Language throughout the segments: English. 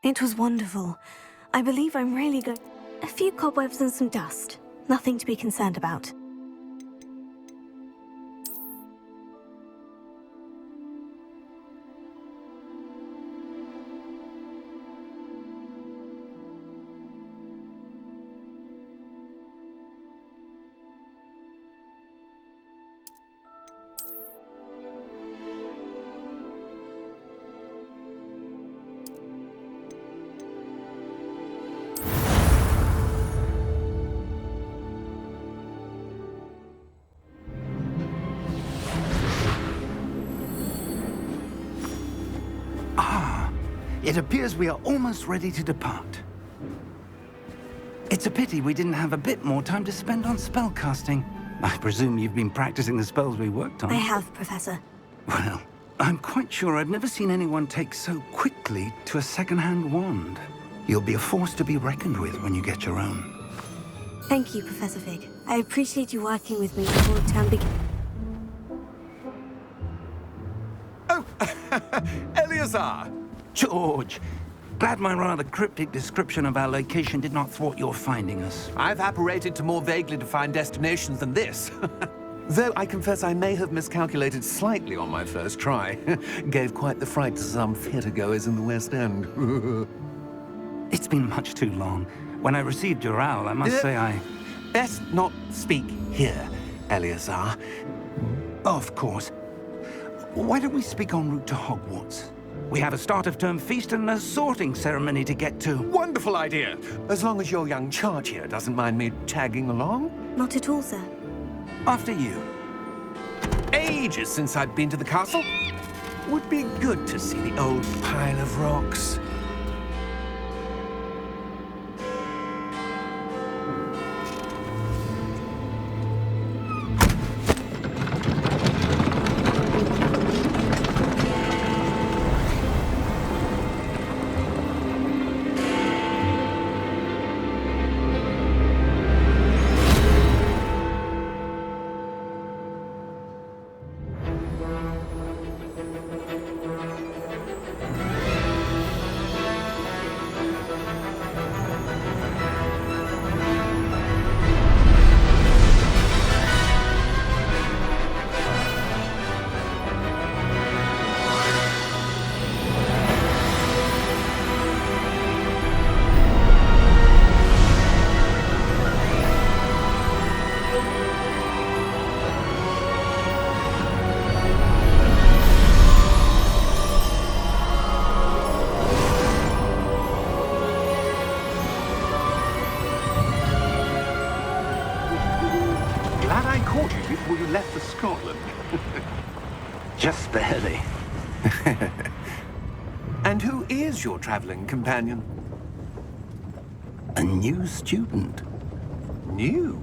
It was wonderful. I believe I'm really good. A few cobwebs and some dust. Nothing to be concerned about. It appears we are almost ready to depart. It's a pity we didn't have a bit more time to spend on spellcasting. I presume you've been practicing the spells we worked on. I have, Professor. Well, I'm quite sure I've never seen anyone take so quickly to a second-hand wand. You'll be a force to be reckoned with when you get your own. Thank you, Professor Fig. I appreciate you working with me before the term begins. Oh, Eleazar! George, glad my rather cryptic description of our location did not thwart your finding us. I've apparated to more vaguely defined destinations than this. Though I confess I may have miscalculated slightly on my first try. Gave quite the fright to some theatre-goers in the West End. It's been much too long. When I received your owl, I must say I... Best not speak here, Eleazar. Of course. Why don't we speak en route to Hogwarts? We have a start-of-term feast and a sorting ceremony to get to. Wonderful idea! As long as your young charge here doesn't mind me tagging along. Not at all, sir. After you. Ages since I'd been to the castle. Would be good to see the old pile of rocks. Before you left for Scotland. Just barely. And who is your traveling companion? A new student. New?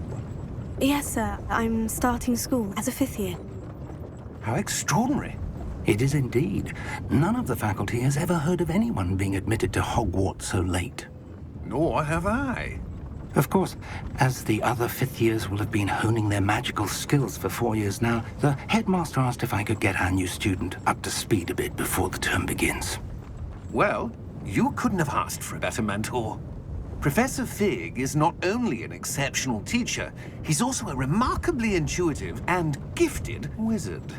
Yes, sir. I'm starting school as a 5th year. How extraordinary. It is indeed. None of the faculty has ever heard of anyone being admitted to Hogwarts so late. Nor have I. Of course, as the other 5th years will have been honing their magical skills for 4 years now, the headmaster asked if I could get our new student up to speed a bit before the term begins. Well, you couldn't have asked for a better mentor. Professor Fig is not only an exceptional teacher, he's also a remarkably intuitive and gifted wizard.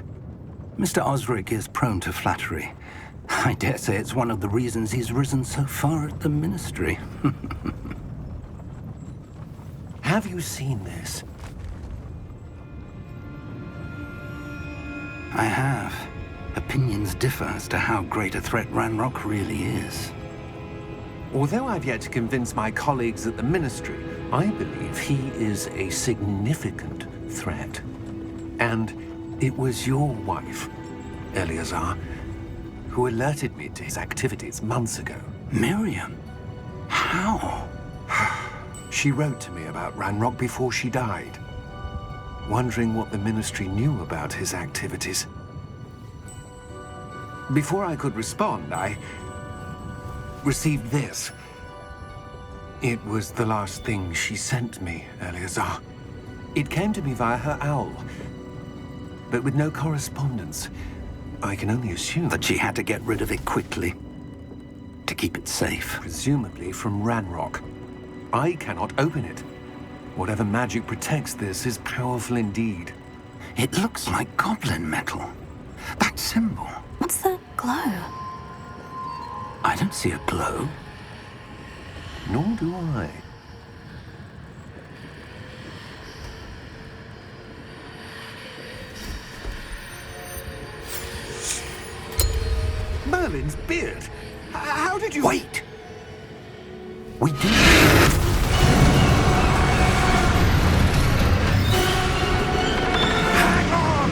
Mr. Osric is prone to flattery. I dare say it's one of the reasons he's risen so far at the Ministry. Have you seen this? I have. Opinions differ as to how great a threat Ranrock really is. Although I've yet to convince my colleagues at the Ministry, I believe he is a significant threat. And it was your wife, Eleazar, who alerted me to his activities months ago. Miriam? How? She wrote to me about Ranrock before she died, wondering what the Ministry knew about his activities. Before I could respond, I received this. It was the last thing she sent me, Eleazar. It came to me via her owl, but with no correspondence. I can only assume that she had to get rid of it quickly. to keep it safe. Presumably from Ranrock. I cannot open it. Whatever magic protects this is powerful indeed. It looks like goblin metal. That symbol. What's the glow? I don't see a glow. Nor do I. Merlin's beard. How did you... Wait! We do... Hang on!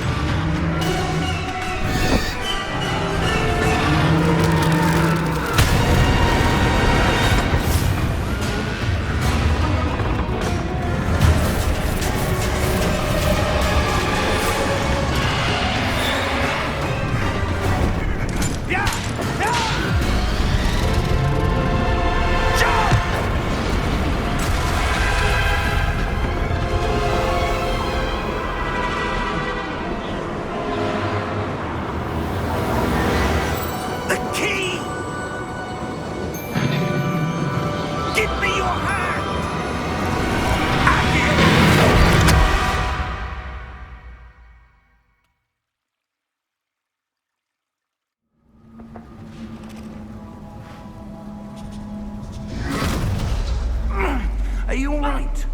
Are you all right?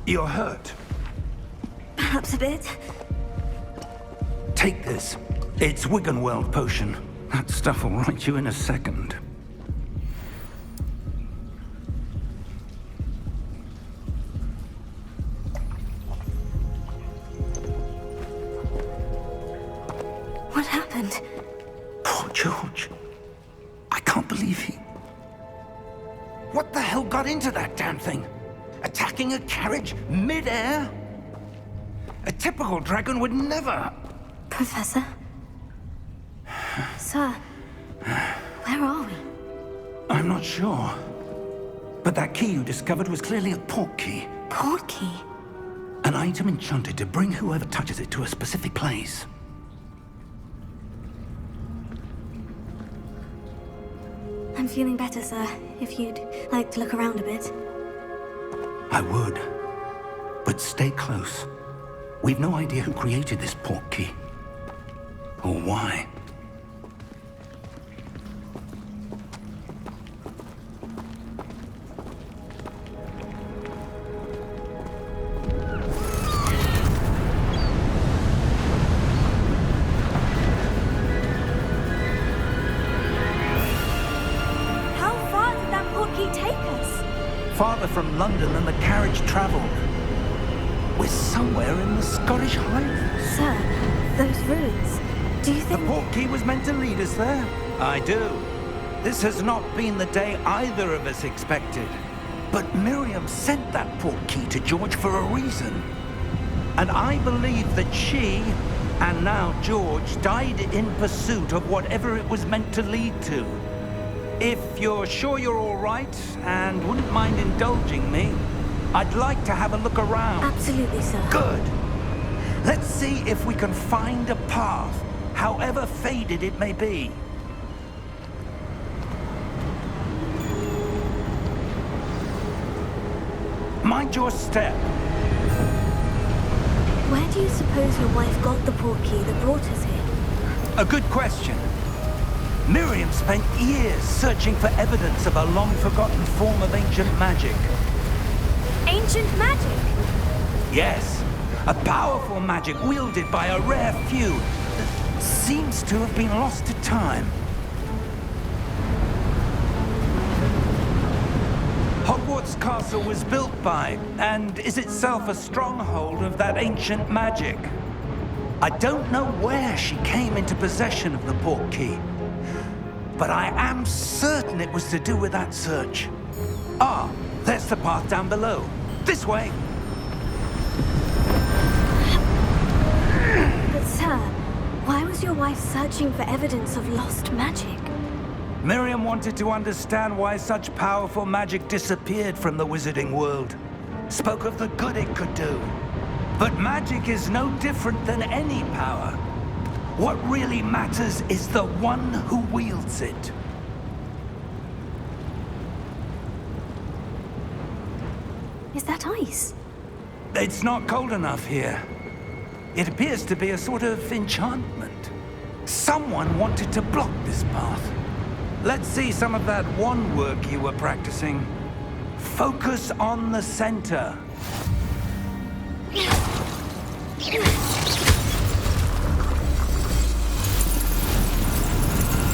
You're hurt. Perhaps a bit. Take this. It's Wiggenweld potion. That stuff will right you in a second. What happened? Poor George. I can't believe he... What the hell got into that damn thing? Attacking a carriage mid-air? A typical dragon would never... Professor? Sir, where are we? I'm not sure. But that key you discovered was clearly a port key. Port key? An item enchanted to bring whoever touches it to a specific place. I'm feeling better, sir. If you'd like to look around a bit. I would. But stay close. We've no idea who created this port key. Or why. Farther from London than the carriage travelled. We're somewhere in the Scottish Highlands. Sir, those ruins. Do you think... The port key was meant to lead us there? I do. This has not been the day either of us expected. But Miriam sent that port key to George for a reason. And I believe that she, and now George, died in pursuit of whatever it was meant to lead to. If you're sure you're all right and wouldn't mind indulging me, I'd like to have a look around. Absolutely, sir. Good. Let's see if we can find a path, however faded it may be. Mind your step. Where do you suppose your wife got the port key that brought us here? A good question. Miriam spent years searching for evidence of a long-forgotten form of ancient magic. Ancient magic? Yes, a powerful magic wielded by a rare few that seems to have been lost to time. Hogwarts Castle was built by, and is itself a stronghold of that ancient magic. I don't know where she came into possession of the port key, but I am certain it was to do with that search. Ah, there's the path down below. This way. But sir, why was your wife searching for evidence of lost magic? Miriam wanted to understand why such powerful magic disappeared from the wizarding world. Spoke of the good it could do. But magic is no different than any power. What really matters is the one who wields it. Is that ice? It's not cold enough here. It appears to be a sort of enchantment. Someone wanted to block this path. Let's see some of that wand work you were practicing. Focus on the center.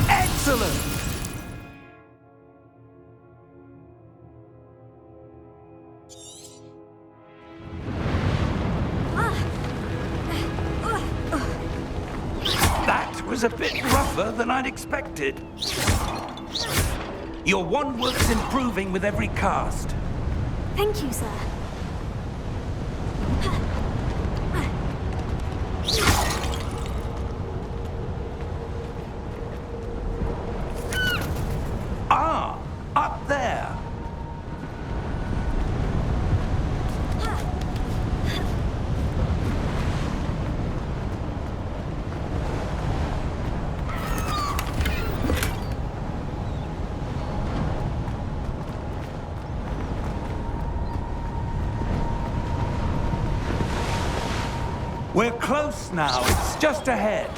Excellent! That was a bit rougher than I'd expected. Your wand work's improving with every cast. Thank you, sir. Ah, up there. We're close now. It's just ahead.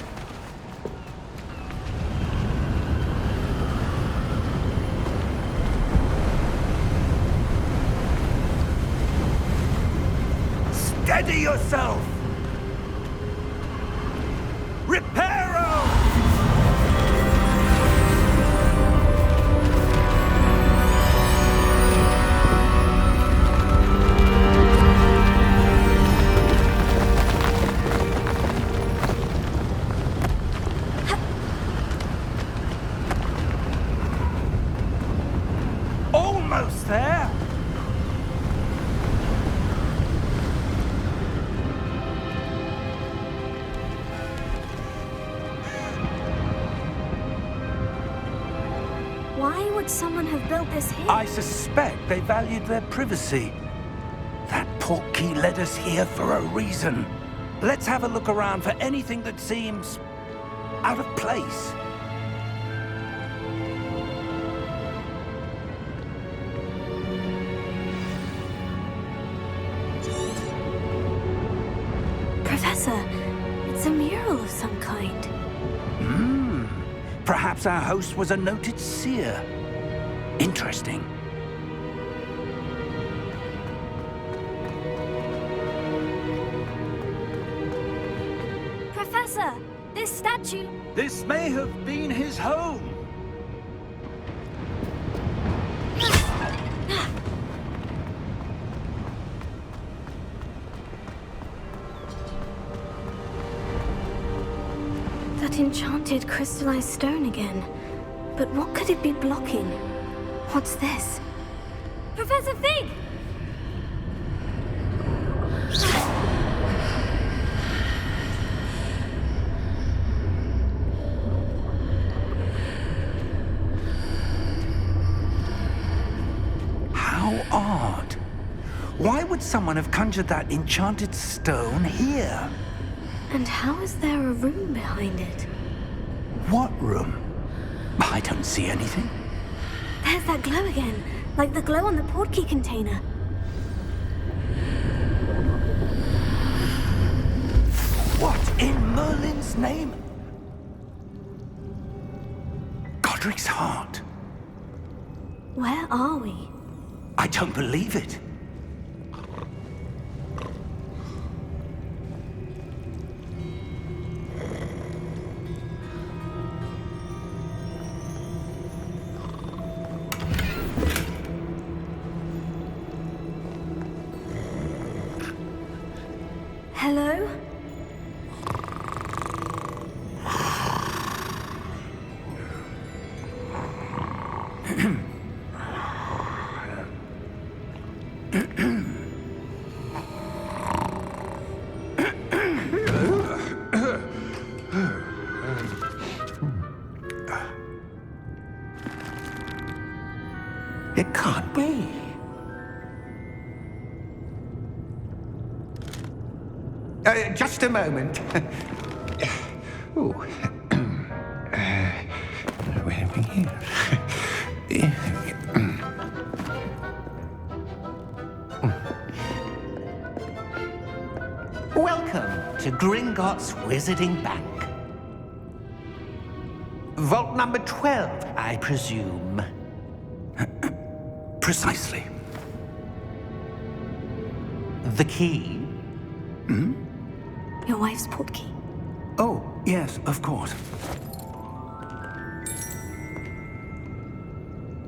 Steady yourself! Reparo! Almost there! Why would someone have built this here? I suspect they valued their privacy. That portkey led us here for a reason. Let's have a look around for anything that seems out of place. Professor, it's a mural of some kind. Perhaps our host was a noted seer. Interesting. Professor, this statue... This may have been his home. That enchanted crystallized stone again. But what could it be blocking? What's this? Professor Fig! How odd. Why would someone have conjured that enchanted stone here? And how is there a room behind it? What room? I don't see anything. There's that glow again, like the glow on the portkey container. What in Merlin's name? Godric's heart. Where are we? I don't believe it. Hello? It can't be. Just a moment. Oh. Where have we here? Welcome to Gringotts Wizarding Bank. Vault number 12, I presume. Precisely. The key? Your wife's portkey. Oh, yes, of course.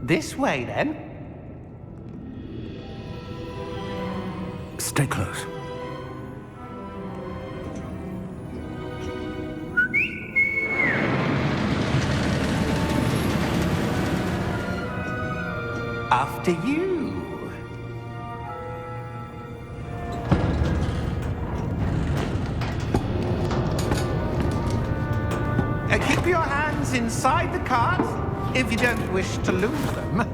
This way, then. Stay close. After you. Keep your hands inside the cart if you don't wish to lose them. How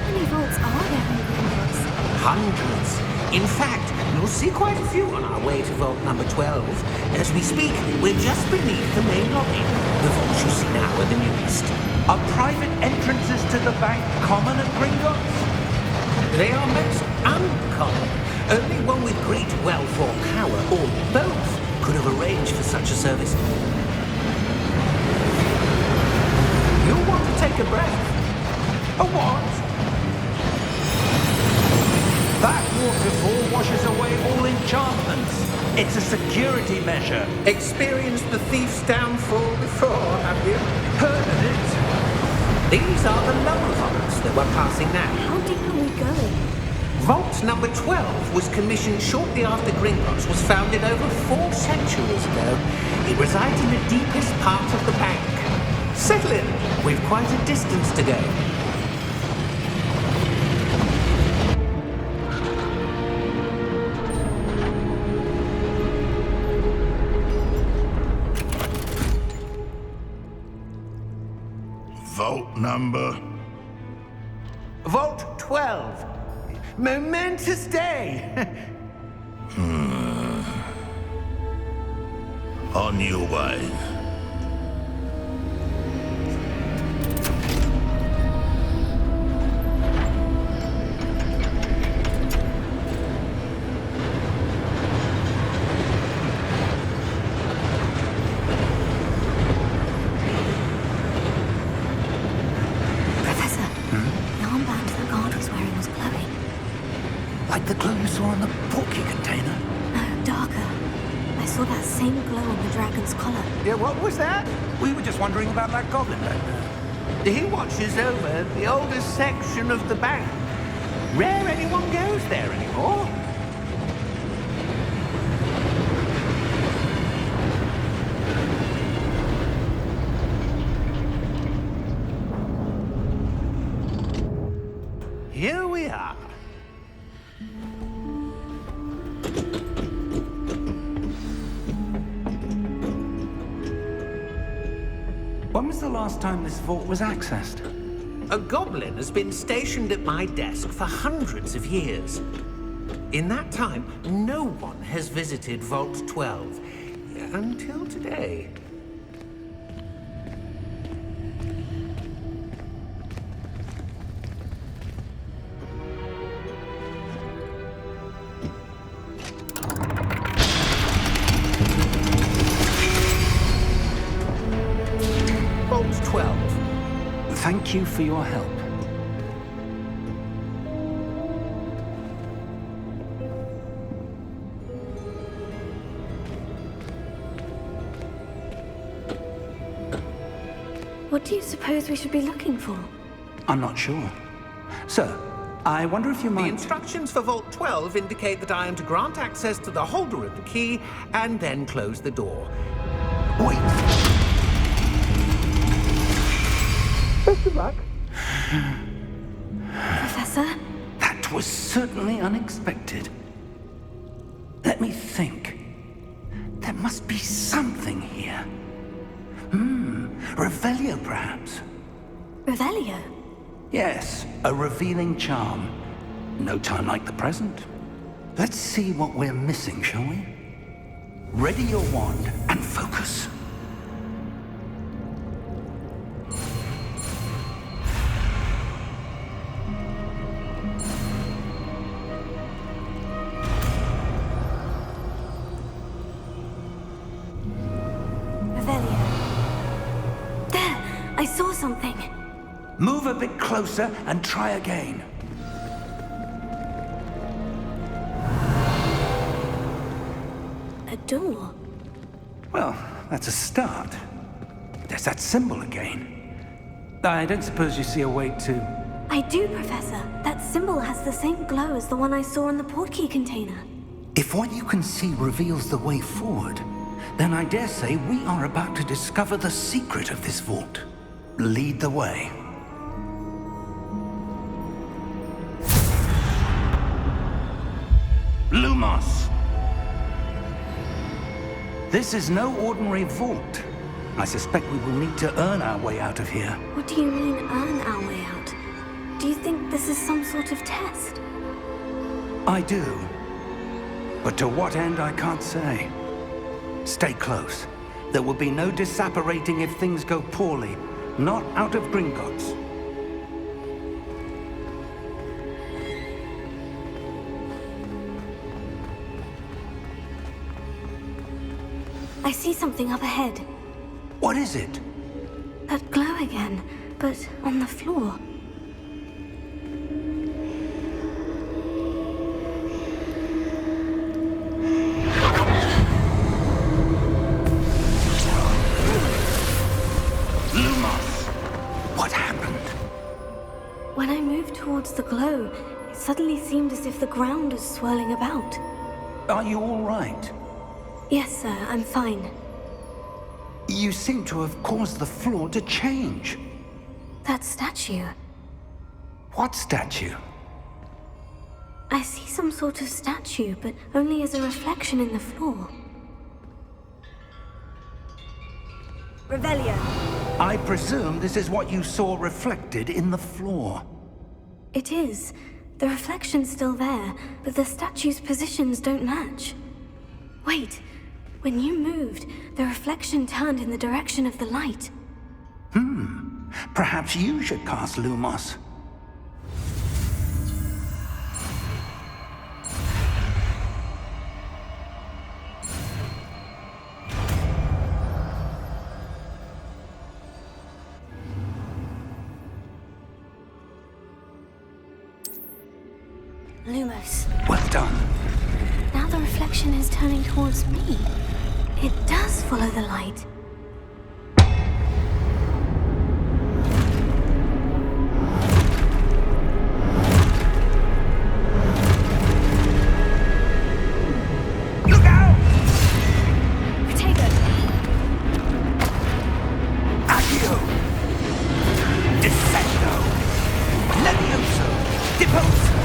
many vaults are there in Gringotts? Hundreds. In fact, you'll see quite a few on our way to vault number 12. As we speak, we're just beneath the main lobby. The vaults you see now are the newest. Are private entrances to the bank common at Gringotts? They are most uncommon. Only one with great wealth or power, or both, could have arranged for such a service. You'll want to take a breath. A what? That waterfall washes away all enchantments. It's a security measure. Experienced the thief's downfall before, have you? Heard of it? These are the lower vaults that we're passing now. How deep are we going? Vault number 12 was commissioned shortly after Gringotts was founded over 4 centuries ago. It resides in the deepest part of the bank. Settle in. We've quite a distance to go. Vault number? Vault 12. Momentous day. On your way. Professor, the armband the guard was wearing was glowing. Like the glow you saw on the portkey container? No, darker. I saw that same glow on the dragon's collar. Yeah, what was that? We were just wondering about that goblin back there. He watches over the oldest section of the bank. Rare anyone goes there anymore. Here we are. When was the last time this vault was accessed? A goblin has been stationed at my desk for hundreds of years. In that time, no one has visited Vault 12 until today. Vault 12. Thank you for your help. What do you suppose we should be looking for? I'm not sure. Sir, I wonder if you The might... instructions for Vault 12 indicate that I am to grant access to the holder of the key and then close the door. Wait! Best of luck. Professor? That was certainly unexpected. Let me think. There must be something here. Revelio, perhaps. Revelio? Yes, a revealing charm. No time like the present. Let's see what we're missing, shall we? Ready your wand and focus. Revelio. There! I saw something. Move a bit closer and try again. A door. Well, that's a start. There's that symbol again. I don't suppose you see a way to... I do, Professor. That symbol has the same glow as the one I saw in the portkey container. If what you can see reveals the way forward, then I dare say we are about to discover the secret of this vault. Lead the way. Lumos! This is no ordinary vault. I suspect we will need to earn our way out of here. What do you mean, earn our way out? Do you think this is some sort of test? I do. But to what end, I can't say. Stay close. There will be no disapparating if things go poorly. Not out of Gringotts. I see something up ahead. What is it? That glow again, but on the floor. Lumos! What happened? When I moved towards the glow, it suddenly seemed as if the ground was swirling about. Are you all right? Yes, sir, I'm fine. You seem to have caused the floor to change. That statue. What statue? I see some sort of statue, but only as a reflection in the floor. Revelio. I presume this is what you saw reflected in the floor. It is. The reflection's still there, but the statue's positions don't match. Wait. When you moved, the reflection turned in the direction of the light. Perhaps you should cast Lumos. Lumos. Well done. Now the reflection is turning towards me. It does follow the light. Look out! Protego! Accio! Descendo! Levioso! Deposo!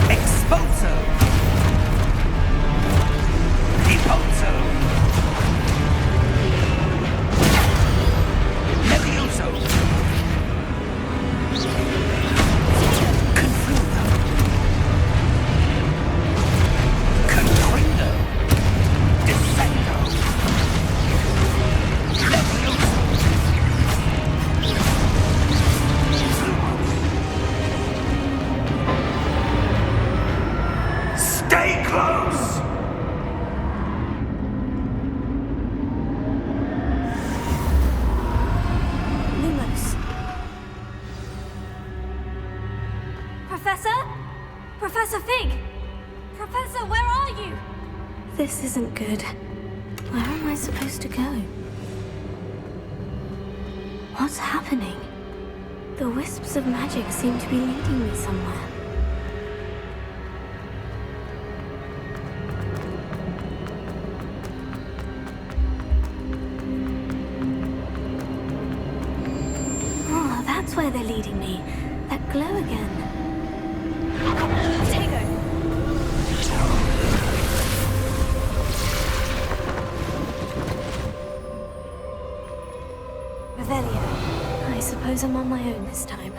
Expulso! Deposo! Levioso! Confludo! Contrindo! Descendo! Levioso! Stay close! Lumos. Professor? Professor Fig! Professor, where are you? This isn't good. Where am I supposed to go? What's happening? The wisps of magic seem to be leading me somewhere. Oh, that's where they're leading me. That glow again. Protego! suppose I'm on my own this time.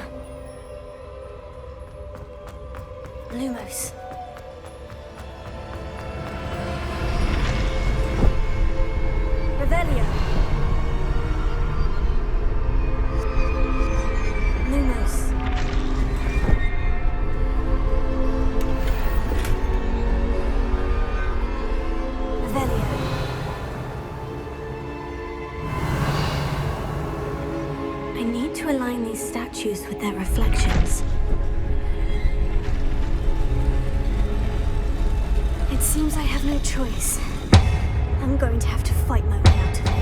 Lumos. Revelio. Lumos. Revelio. I need to align these statues with their reflections. It seems I have no choice. I'm going to have to fight my way out of here.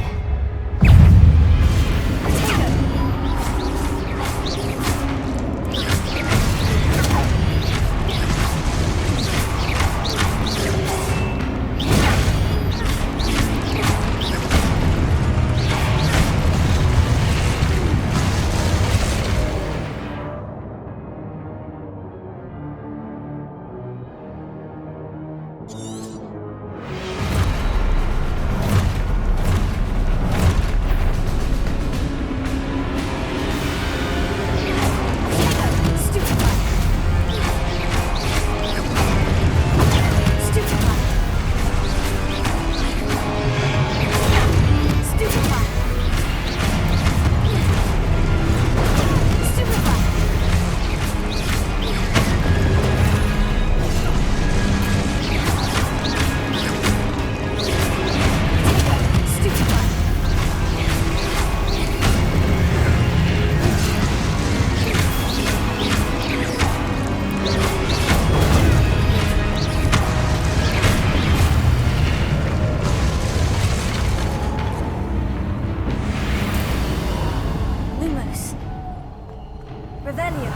Revelio.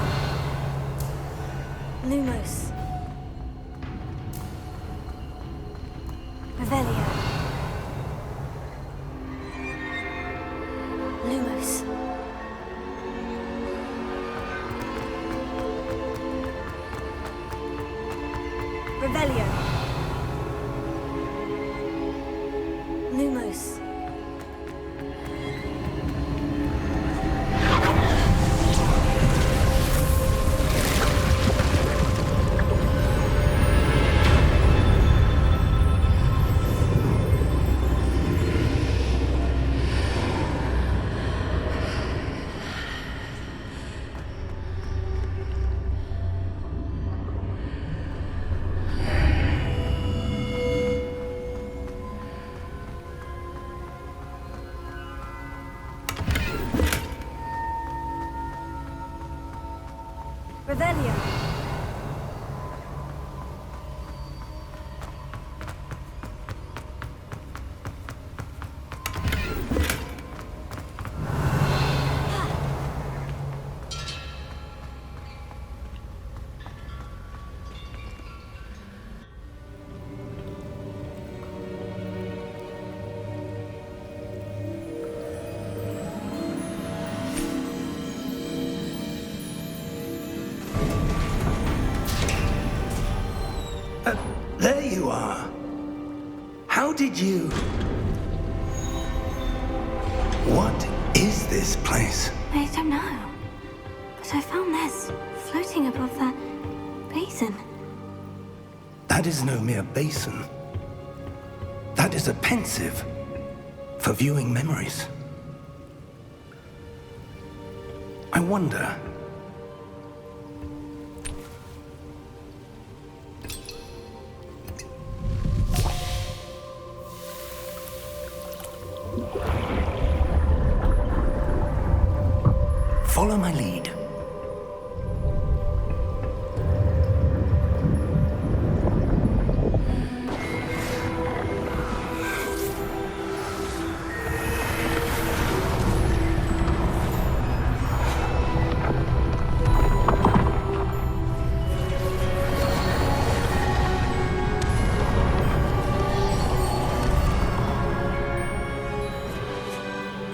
Lumos. Revelio. Lumos. Revelio. Lumos. Revelio. There you are. How did you... What is this place? I don't know. But I found this floating above that basin. That is no mere basin. That is a pensive for viewing memories. I wonder... Follow my lead.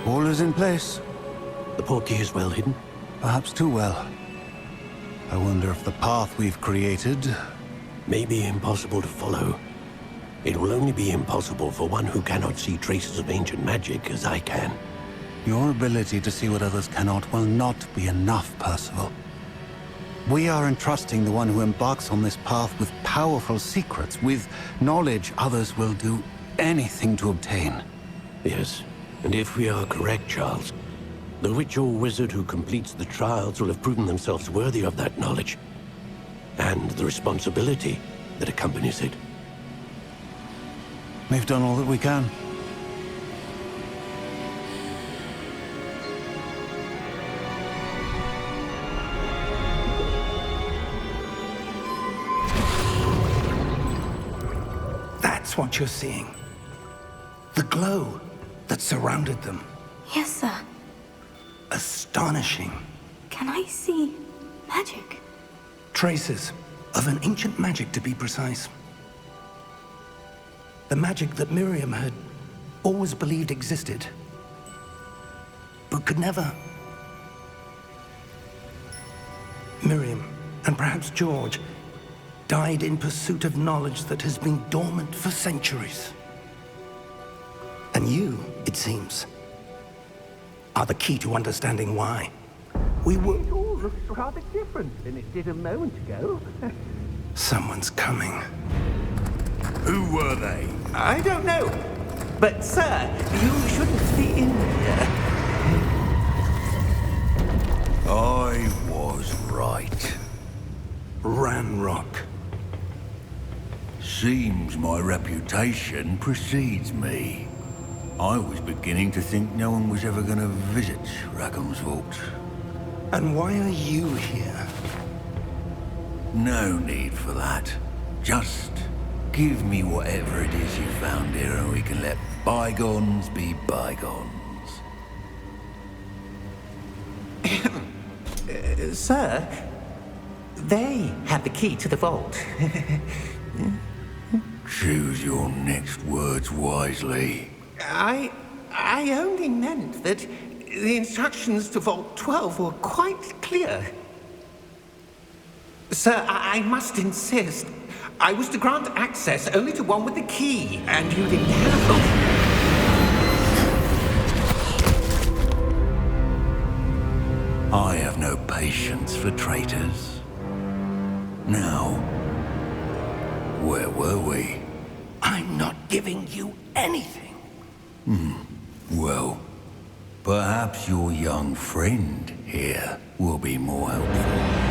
All is in place. The portkey is well hidden. Perhaps too well. I wonder if the path we've created... May be impossible to follow. It will only be impossible for one who cannot see traces of ancient magic as I can. Your ability to see what others cannot will not be enough, Percival. We are entrusting the one who embarks on this path with powerful secrets, with knowledge others will do anything to obtain. Yes, and if we are correct, Charles, the witch or wizard who completes the trials will have proven themselves worthy of that knowledge, and the responsibility that accompanies it. We've done all that we can. That's what you're seeing. The glow that surrounded them. Yes, sir. Astonishing. Can I see magic? Traces of an ancient magic, to be precise. The magic that Miriam had always believed existed, but could never. Miriam, and perhaps George, died in pursuit of knowledge that has been dormant for centuries. And you, it seems, are the key to understanding why. We were... It all looks rather different than it did a moment ago. Someone's coming. Who were they? I don't know. But, sir, you shouldn't be in here. I was right. Ranrock. Seems my reputation precedes me. I was beginning to think no one was ever going to visit Rackham's vault. And why are you here? No need for that. Just give me whatever it is you found here and we can let bygones be bygones. Sir, they have the key to the vault. Choose your next words wisely. I only meant that the instructions to Vault 12 were quite clear. Sir, I must insist. I was to grant access only to one with the key, and you didn't have... I have no patience for traitors. Now, where were we? I'm not giving you anything. Well, perhaps your young friend here will be more helpful.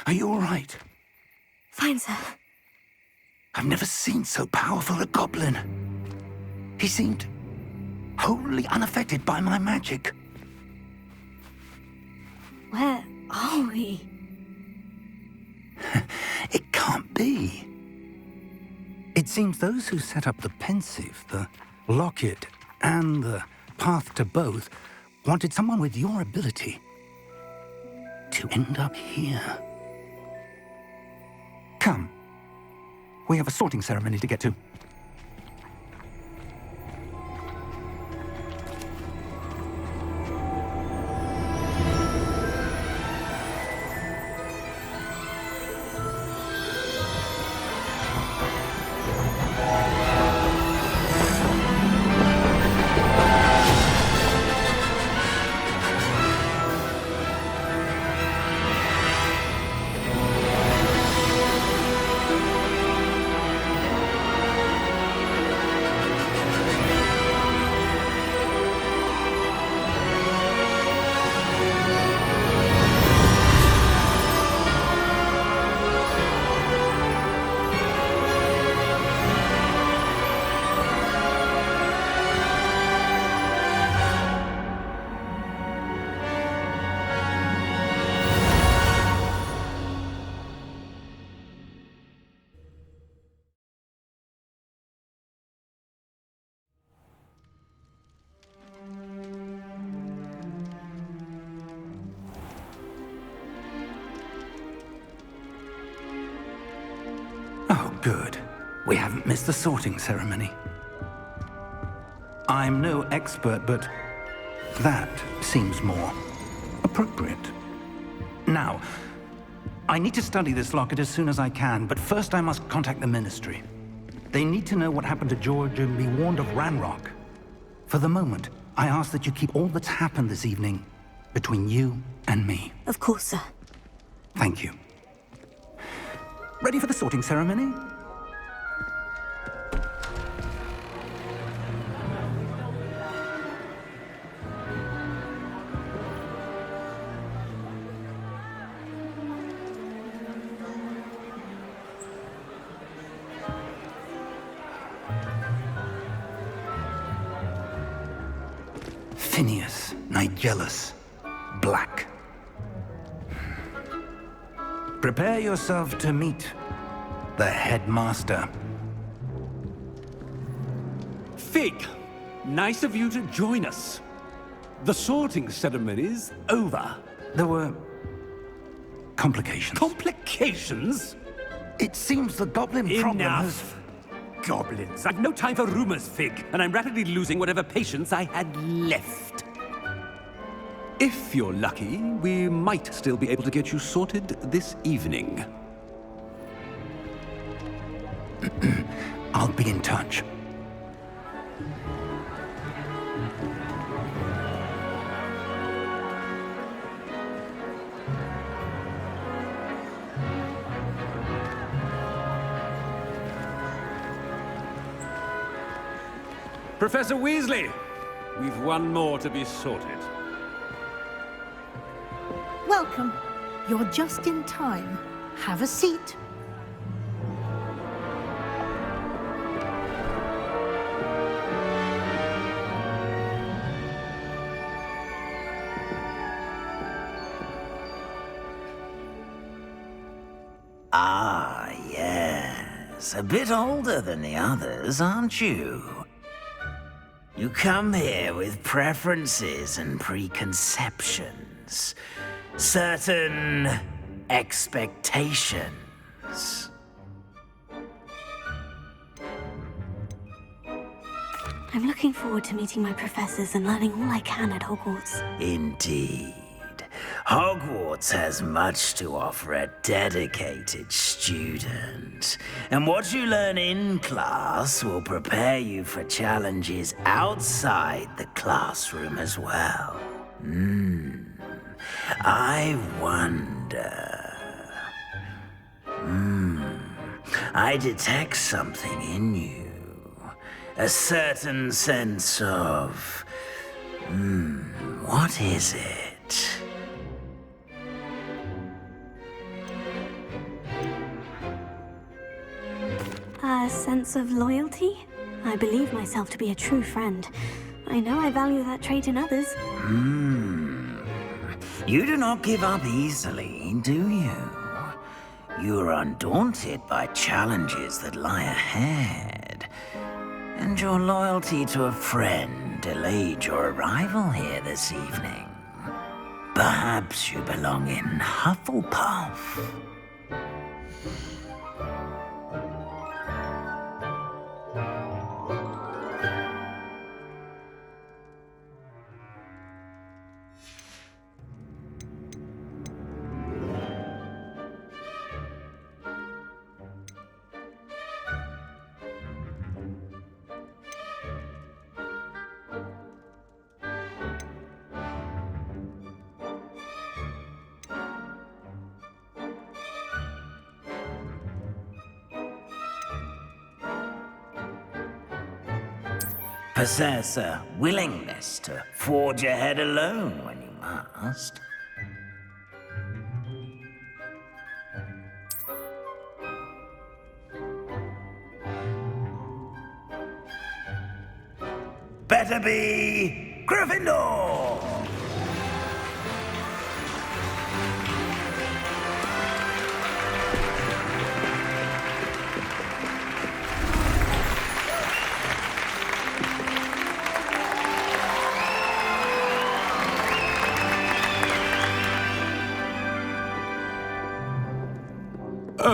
Are you all right? Fine, sir. I've never seen so powerful a goblin. He seemed wholly unaffected by my magic. Where are we? It can't be. It seems those who set up the pensive, the locket, and the path to both wanted someone with your ability to end up here. Come. We have a sorting ceremony to get to. good. We haven't missed the sorting ceremony. I'm no expert, but that seems more appropriate. Now, I need to study this locket as soon as I can, but first I must contact the Ministry. They need to know what happened to George and be warned of Ranrock. For the moment, I ask that you keep all that's happened this evening between you and me. Of course, sir. Thank you. Ready for the sorting ceremony? Phineas, Nigellus, Black. Prepare yourself to meet the headmaster. Fig, nice of you to join us. The sorting ceremony's over. There were complications. Complications? It seems the goblin problem has... Enough. Goblins. I've no time for rumors, Fig, and I'm rapidly losing whatever patience I had left. If you're lucky, we might still be able to get you sorted this evening. I'll be in touch. Professor Weasley, we've one more to be sorted. Welcome. You're just in time. Have a seat. Ah, yes. A bit older than the others, aren't you? You come here with preferences and preconceptions. Certain expectations. I'm looking forward to meeting my professors and learning all I can at Hogwarts. Indeed. Hogwarts has much to offer a dedicated student. And what you learn in class will prepare you for challenges outside the classroom as well. I wonder... I detect something in you. A certain sense of... what is it? A sense of loyalty? I believe myself to be a true friend. I know I value that trait in others. You do not give up easily, do you? You are undaunted by challenges that lie ahead. And your loyalty to a friend delayed your arrival here this evening. Perhaps you belong in Hufflepuff. Possess a willingness to forge ahead alone when you must. Better be Gryffindor!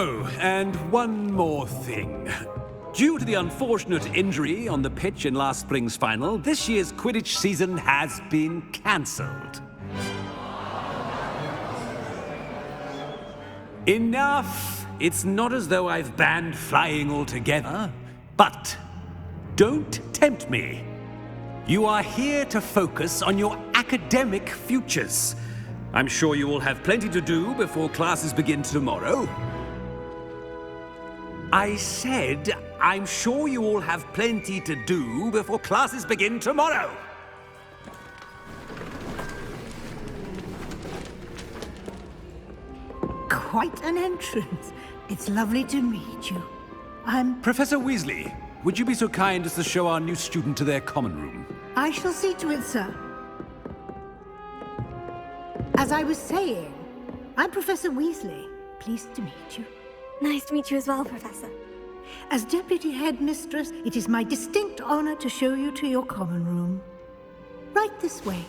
Oh, and one more thing. Due to the unfortunate injury on the pitch in last spring's final, this year's Quidditch season has been cancelled. Enough! It's not as though I've banned flying altogether, but don't tempt me. You are here to focus on your academic futures. I'm sure you will have plenty to do before classes begin tomorrow. I said, I'm sure you all have plenty to do before classes begin tomorrow. Quite an entrance. It's lovely to meet you. I'm... Professor Weasley, would you be so kind as to show our new student to their common room? I shall see to it, sir. As I was saying, I'm Professor Weasley. Pleased to meet you. Nice to meet you as well, Professor. As Deputy Headmistress, it is my distinct honor to show you to your common room. Right this way.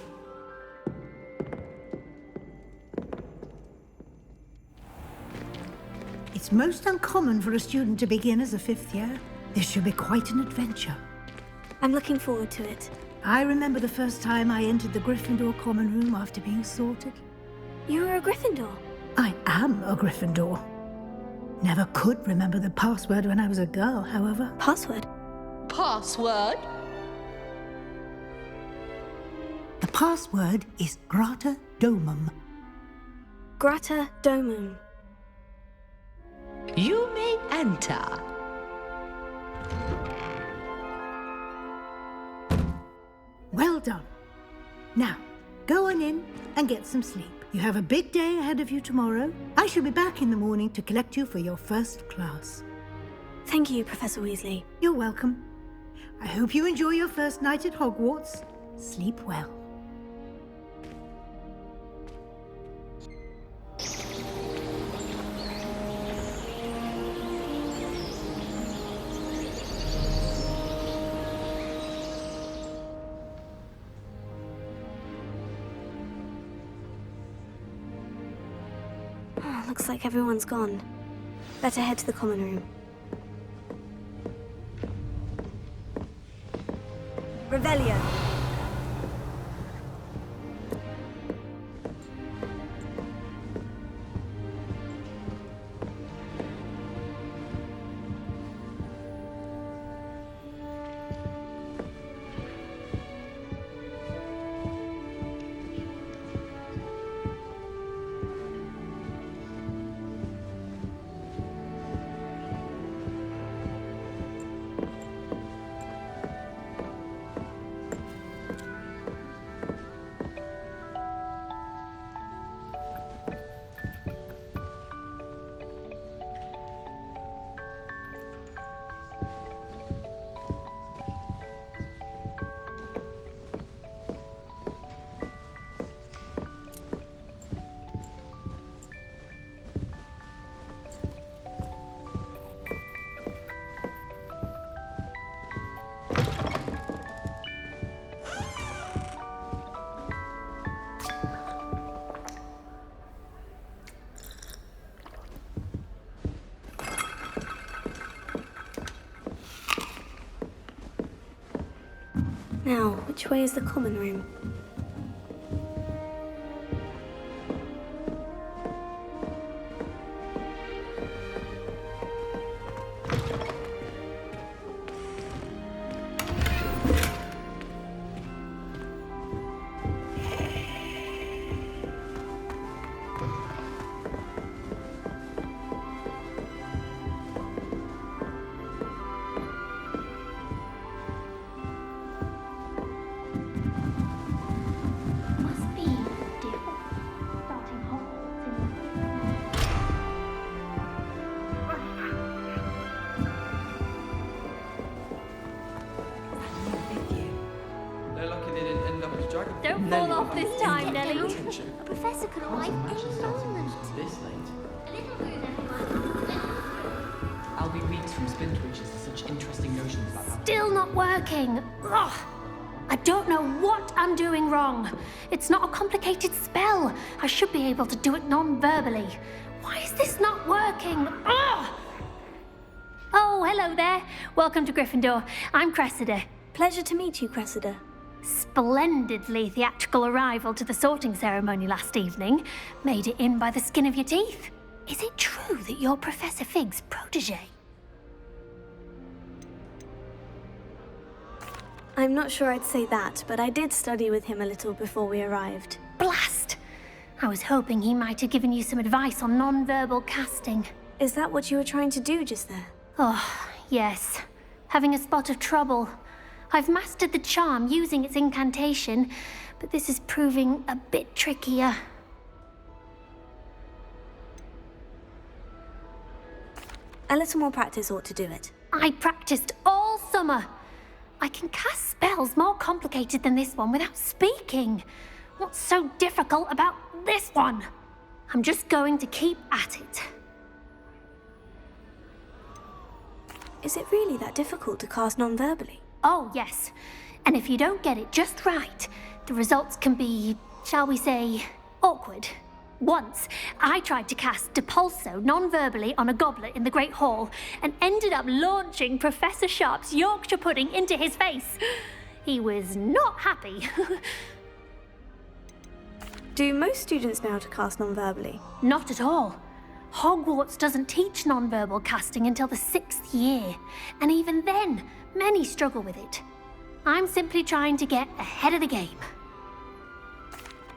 It's most uncommon for a student to begin as a fifth year. This should be quite an adventure. I'm looking forward to it. I remember the first time I entered the Gryffindor common room after being sorted. You were a Gryffindor? I am a Gryffindor. Never could remember the password when I was a girl, however. Password? Password? The password is Grata Domum. Grata Domum. You may enter. Well done. Now, go on in and get some sleep. You have a big day ahead of you tomorrow. I shall be back in the morning to collect you for your first class. Thank you, Professor Weasley. You're welcome. I hope you enjoy your first night at Hogwarts. Sleep well. Looks like everyone's gone. Better head to the common room. Revelio. Now, which way is the common room? Don't fall off this time, Nelly. A professor could arrive any moment. I'll be weeks from Spintwitches to such interesting notions about how... Still not working. Ugh. I don't know what I'm doing wrong. It's not a complicated spell. I should be able to do it non-verbally. Why is this not working? Ugh! Oh, hello there. Welcome to Gryffindor. I'm Cressida. Pleasure to meet you, Cressida. Splendidly theatrical arrival to the sorting ceremony last evening. Made it in by the skin of your teeth. Is it true that you're Professor Fig's protege? I'm not sure I'd say that, but I did study with him a little before we arrived. Blast! I was hoping he might have given you some advice on non-verbal casting. Is that what you were trying to do just there? Oh, yes. Having a spot of trouble. I've mastered the charm using its incantation, but this is proving a bit trickier. A little more practice ought to do it. I practiced all summer. I can cast spells more complicated than this one without speaking. What's so difficult about this one? I'm just going to keep at it. Is it really that difficult to cast non-verbally? Oh, yes. And if you don't get it just right, the results can be, shall we say, awkward. Once, I tried to cast Depulso non-verbally on a goblet in the Great Hall and ended up launching Professor Sharp's Yorkshire pudding into his face. He was not happy. Do most students know how to cast non-verbally? Not at all. Hogwarts doesn't teach non-verbal casting until the 6th year, and even then, many struggle with it. I'm simply trying to get ahead of the game.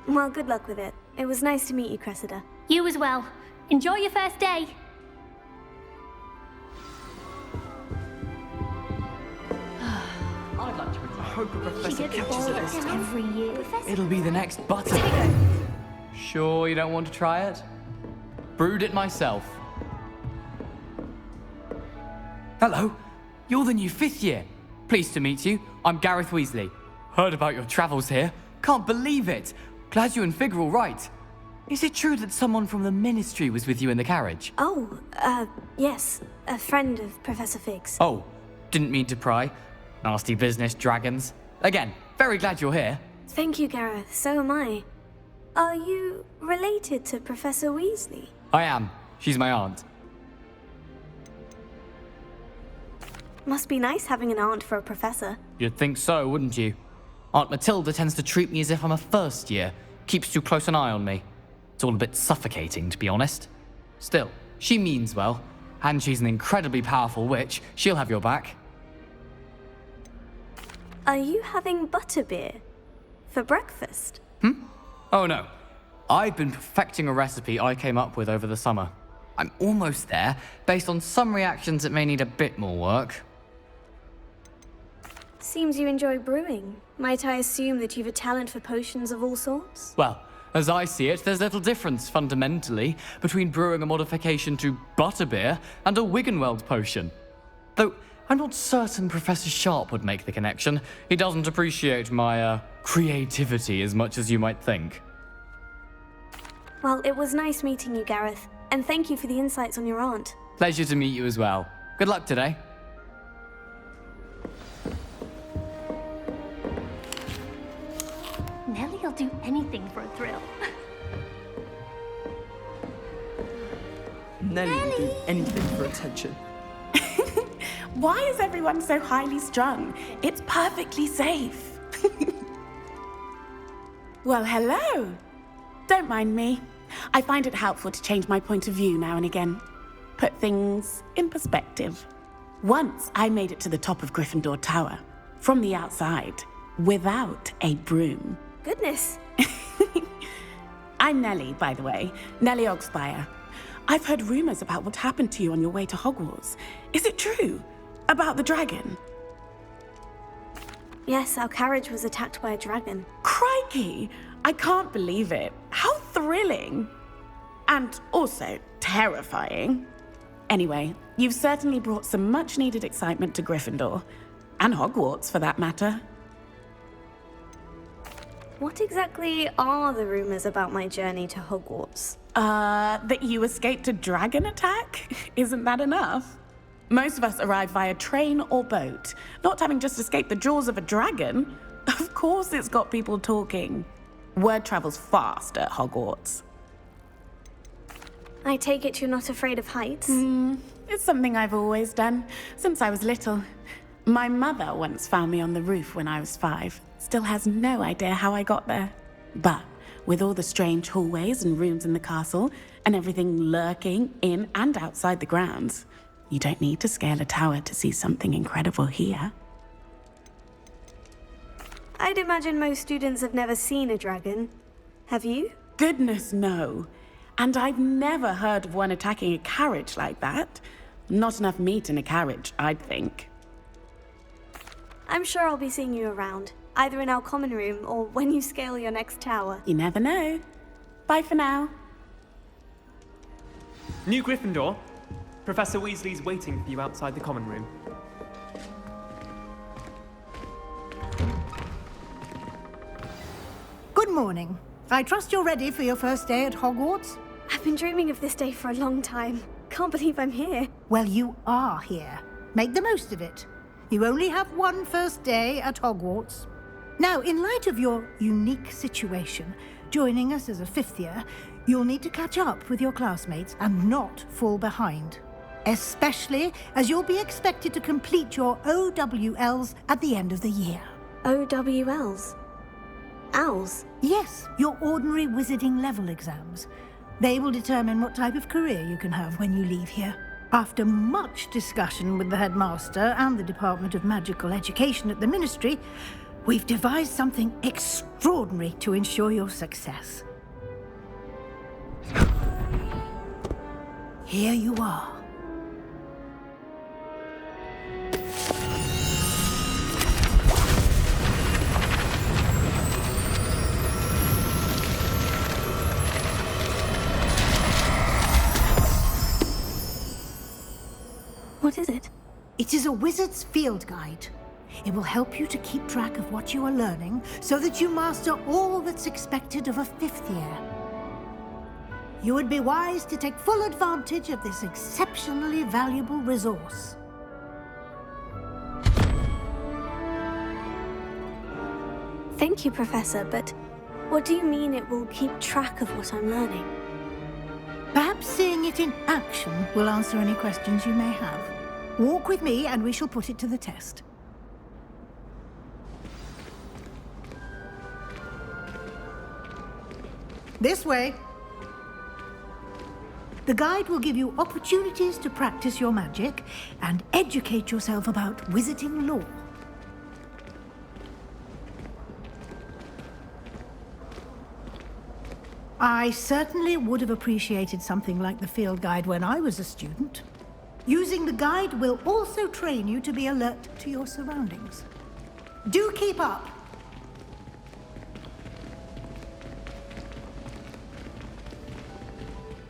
Well, good luck with it. It was nice to meet you, Cressida. You as well. Enjoy your first day. I'd like to retire. I hope a She professor gets catches bored it this time. every year. It'll be the next butter. Sure you don't want to try it? Brewed it myself. Hello, you're the new 5th year. Pleased to meet you. I'm Gareth Weasley. Heard about your travels here. Can't believe it. Glad you and Fig are all right. Is it true that someone from the Ministry was with you in the carriage? Oh, yes. A friend of Professor Fig's. Oh, didn't mean to pry. Nasty business, dragons. Again, very glad you're here. Thank you, Gareth. So am I. Are you related to Professor Weasley? I am. She's my aunt. Must be nice having an aunt for a professor. You'd think so, wouldn't you? Aunt Matilda tends to treat me as if I'm a first year. Keeps too close an eye on me. It's all a bit suffocating, to be honest. Still, she means well. And she's an incredibly powerful witch. She'll have your back. Are you having butterbeer for breakfast? Oh no. I've been perfecting a recipe I came up with over the summer. I'm almost there, based on some reactions that may need a bit more work. Seems you enjoy brewing. Might I assume that you've a talent for potions of all sorts? Well, as I see it, there's little difference, fundamentally, between brewing a modification to butterbeer and a Wiggenweld potion. Though, I'm not certain Professor Sharp would make the connection. He doesn't appreciate my, creativity as much as you might think. Well, it was nice meeting you, Gareth. And thank you for the insights on your aunt. Pleasure to meet you as well. Good luck today. Nellie'll do anything for a thrill. Nellie will do anything for attention. Why is everyone so highly strung? It's perfectly safe. Well, hello. Don't mind me. I find it helpful to change my point of view now and again. Put things in perspective. Once I made it to the top of Gryffindor Tower, from the outside, without a broom. Goodness. I'm Nellie, by the way. Nellie Ogspire. I've heard rumors about what happened to you on your way to Hogwarts. Is it true? About the dragon? Yes, our carriage was attacked by a dragon. Crikey! I can't believe it. How thrilling! And also terrifying. Anyway, you've certainly brought some much-needed excitement to Gryffindor. And Hogwarts, for that matter. What exactly are the rumors about my journey to Hogwarts? That you escaped a dragon attack? Isn't that enough? Most of us arrive via train or boat, not having just escaped the jaws of a dragon. Of course it's got people talking. Word travels fast at Hogwarts. I take it you're not afraid of heights? It's something I've always done, since I was little. My mother once found me on the roof when I was 5. Still has no idea how I got there. But with all the strange hallways and rooms in the castle, and everything lurking in and outside the grounds, you don't need to scale a tower to see something incredible here. I'd imagine most students have never seen a dragon. Have you? Goodness, no. And I've never heard of one attacking a carriage like that. Not enough meat in a carriage, I'd think. I'm sure I'll be seeing you around, either in our common room or when you scale your next tower. You never know. Bye for now. New Gryffindor. Professor Weasley's waiting for you outside the common room. Good morning. I trust you're ready for your first day at Hogwarts? I've been dreaming of this day for a long time. Can't believe I'm here. Well, you are here. Make the most of it. You only have one first day at Hogwarts. Now, in light of your unique situation, joining us as a 5th year, you'll need to catch up with your classmates and not fall behind. Especially as you'll be expected to complete your OWLs at the end of the year. OWLs? Owls? Yes, your ordinary wizarding level exams. They will determine what type of career you can have when you leave here. After much discussion with the headmaster and the Department of Magical Education at the Ministry, we've devised something extraordinary to ensure your success. Here you are. What is it? It is a wizard's field guide. It will help you to keep track of what you are learning so that you master all that's expected of a 5th year. You would be wise to take full advantage of this exceptionally valuable resource. Thank you, Professor, but what do you mean it will keep track of what I'm learning? Perhaps seeing it in action will answer any questions you may have. Walk with me and we shall put it to the test. This way. The guide will give you opportunities to practice your magic and educate yourself about wizarding lore. I certainly would have appreciated something like the field guide when I was a student. Using the guide will also train you to be alert to your surroundings. Do keep up!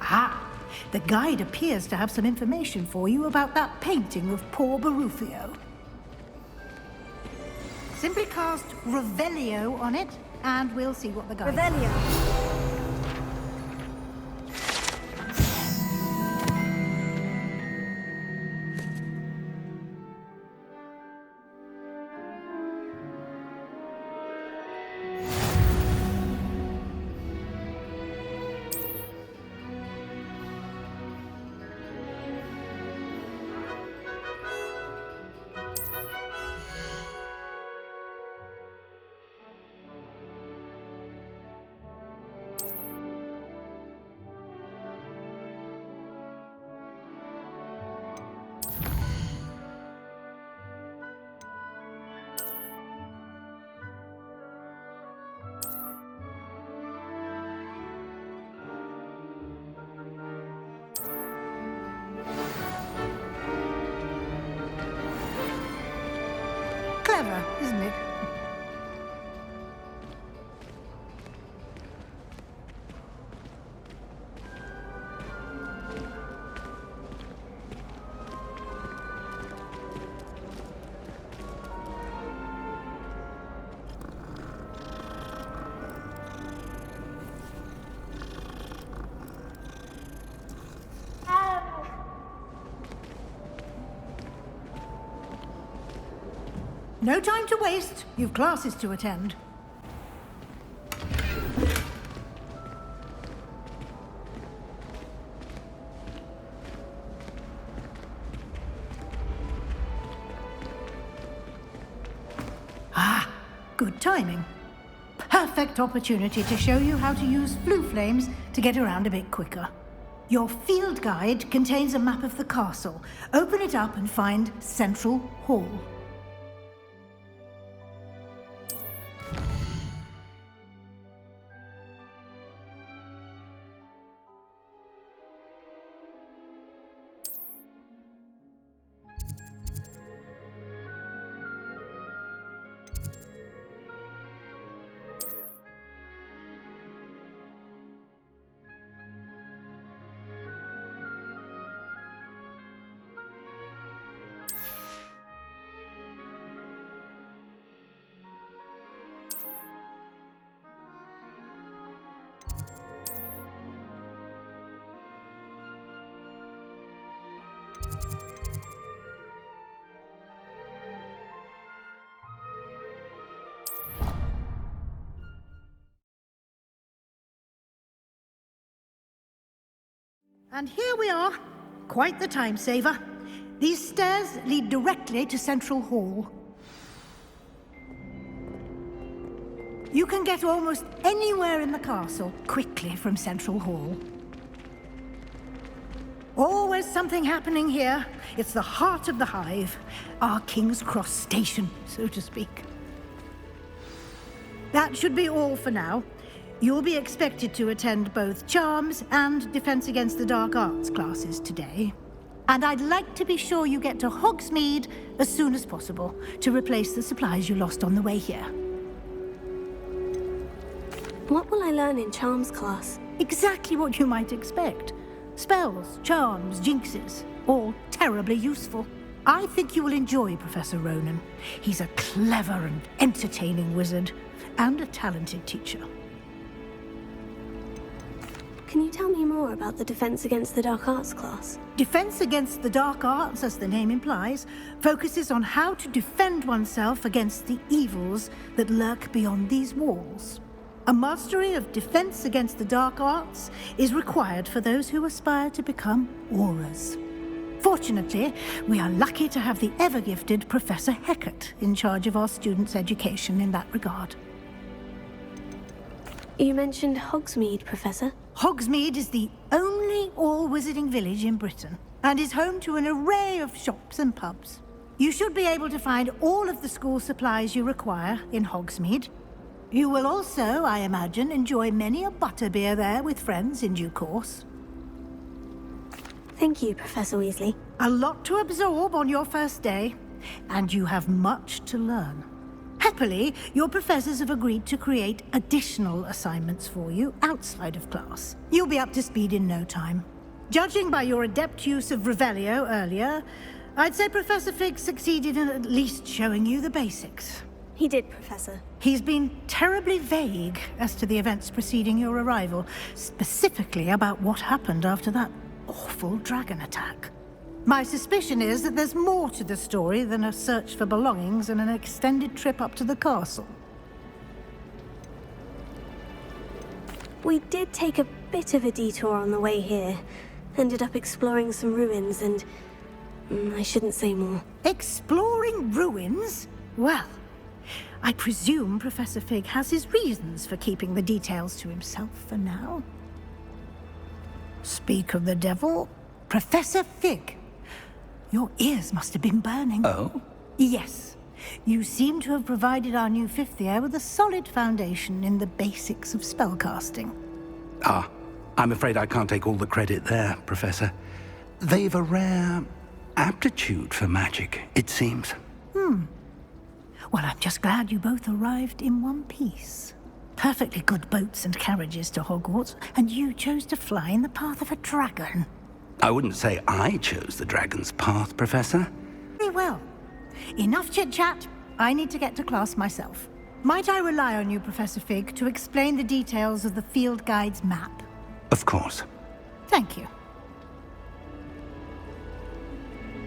Ah, the guide appears to have some information for you about that painting of poor Barufio. Simply cast Revelio on it, and we'll see what the guide says. Revelio. Clever, isn't it? No time to waste. You've classes to attend. timing. Perfect opportunity to show you how to use flue flames to get around a bit quicker. Your field guide contains a map of the castle. Open it up and find Central Hall. And here we are. Quite the time saver. These stairs lead directly to Central Hall. You can get almost anywhere in the castle quickly from Central Hall. Always something happening here. It's the heart of the hive. Our King's Cross station, so to speak. That should be all for now. You'll be expected to attend both Charms and Defense Against the Dark Arts classes today. And I'd like to be sure you get to Hogsmeade as soon as possible to replace the supplies you lost on the way here. What will I learn in Charms class? Exactly what you might expect. Spells, charms, jinxes, all terribly useful. I think you will enjoy Professor Ronan. He's a clever and entertaining wizard, and a talented teacher. Can you tell me more about the Defense Against the Dark Arts class? Defense Against the Dark Arts, as the name implies, focuses on how to defend oneself against the evils that lurk beyond these walls. A mastery of Defense Against the Dark Arts is required for those who aspire to become Aurors. Fortunately, we are lucky to have the ever-gifted Professor Hecat in charge of our students' education in that regard. You mentioned Hogsmeade, Professor. Hogsmeade is the only all-wizarding village in Britain, and is home to an array of shops and pubs. You should be able to find all of the school supplies you require in Hogsmeade. You will also, I imagine, enjoy many a butterbeer there with friends in due course. Thank you, Professor Weasley. A lot to absorb on your first day, and you have much to learn. Happily, your professors have agreed to create additional assignments for you outside of class. You'll be up to speed in no time. Judging by your adept use of Revelio earlier, I'd say Professor Fig succeeded in at least showing you the basics. He did, Professor. He's been terribly vague as to the events preceding your arrival, specifically about what happened after that awful dragon attack. My suspicion is that there's more to the story than a search for belongings and an extended trip up to the castle. We did take a bit of a detour on the way here. Ended up exploring some ruins and... I shouldn't say more. Exploring ruins? Well, I presume Professor Fig has his reasons for keeping the details to himself for now. Speak of the devil, Professor Fig. Your ears must have been burning. Oh? Yes. You seem to have provided our new fifth year with a solid foundation in the basics of spellcasting. Ah, I'm afraid I can't take all the credit there, Professor. They've a rare aptitude for magic, it seems. Well, I'm just glad you both arrived in one piece. Perfectly good boats and carriages to Hogwarts, and you chose to fly in the path of a dragon. I wouldn't say I chose the dragon's path, Professor. Very well. Enough chit-chat. I need to get to class myself. Might I rely on you, Professor Fig, to explain the details of the field guide's map? Of course. Thank you.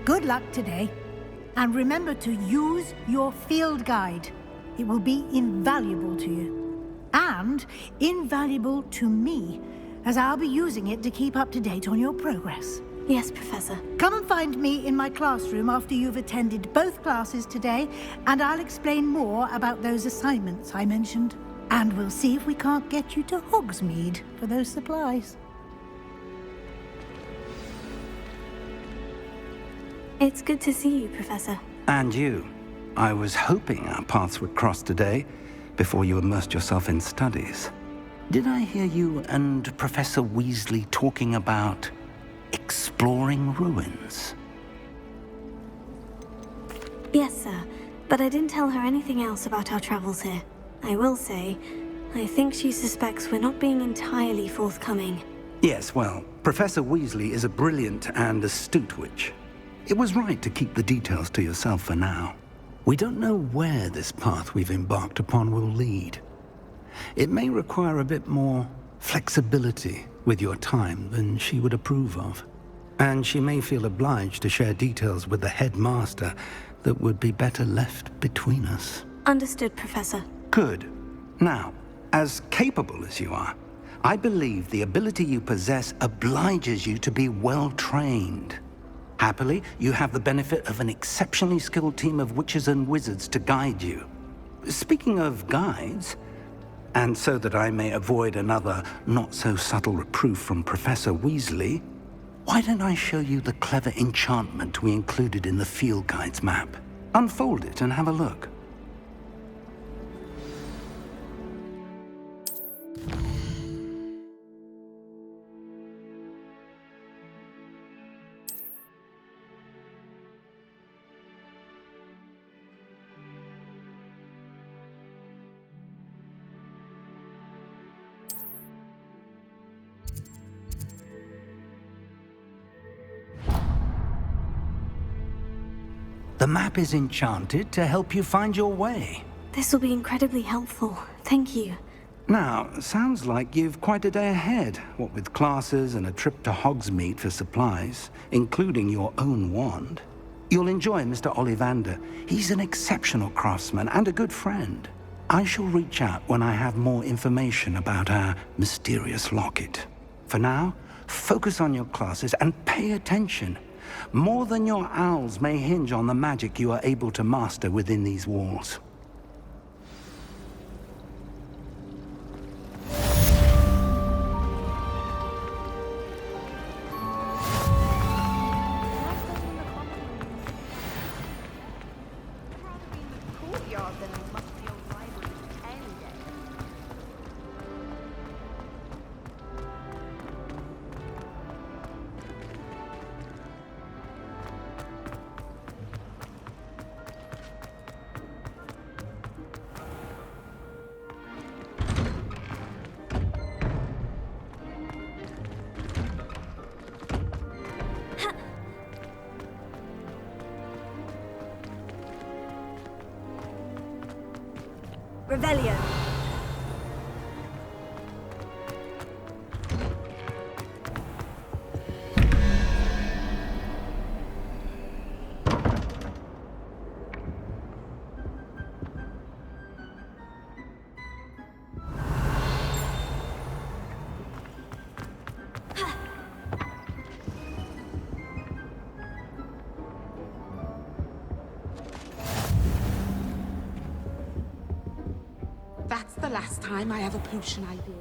Good luck today. And remember to use your field guide. It will be invaluable to you. And invaluable to me, as I'll be using it to keep up to date on your progress. Yes, Professor. Come and find me in my classroom after you've attended both classes today, and I'll explain more about those assignments I mentioned. And we'll see if we can't get you to Hogsmeade for those supplies. It's good to see you, Professor. And you. I was hoping our paths would cross today, before you immersed yourself in studies. Did I hear you and Professor Weasley talking about exploring ruins? Yes, sir. But I didn't tell her anything else about our travels here. I will say, I think she suspects we're not being entirely forthcoming. Yes, well, Professor Weasley is a brilliant and astute witch. It was right to keep the details to yourself for now. We don't know where this path we've embarked upon will lead. It may require a bit more flexibility with your time than she would approve of. And she may feel obliged to share details with the headmaster that would be better left between us. Understood, Professor. Good. Now, as capable as you are, I believe the ability you possess obliges you to be well trained. Happily, you have the benefit of an exceptionally skilled team of witches and wizards to guide you. Speaking of guides, and so that I may avoid another not-so-subtle reproof from Professor Weasley, why don't I show you the clever enchantment we included in the field guide's map? Unfold it and have a look. The map is enchanted to help you find your way. This will be incredibly helpful. Thank you. Now, sounds like you've quite a day ahead, what with classes and a trip to Hogsmeade for supplies, including your own wand. You'll enjoy Mr. Ollivander. He's an exceptional craftsman and a good friend. I shall reach out when I have more information about our mysterious locket. For now, focus on your classes and pay attention. More than your owls may hinge on the magic you are able to master within these walls. Revelio. That's the last time I have a potion idea.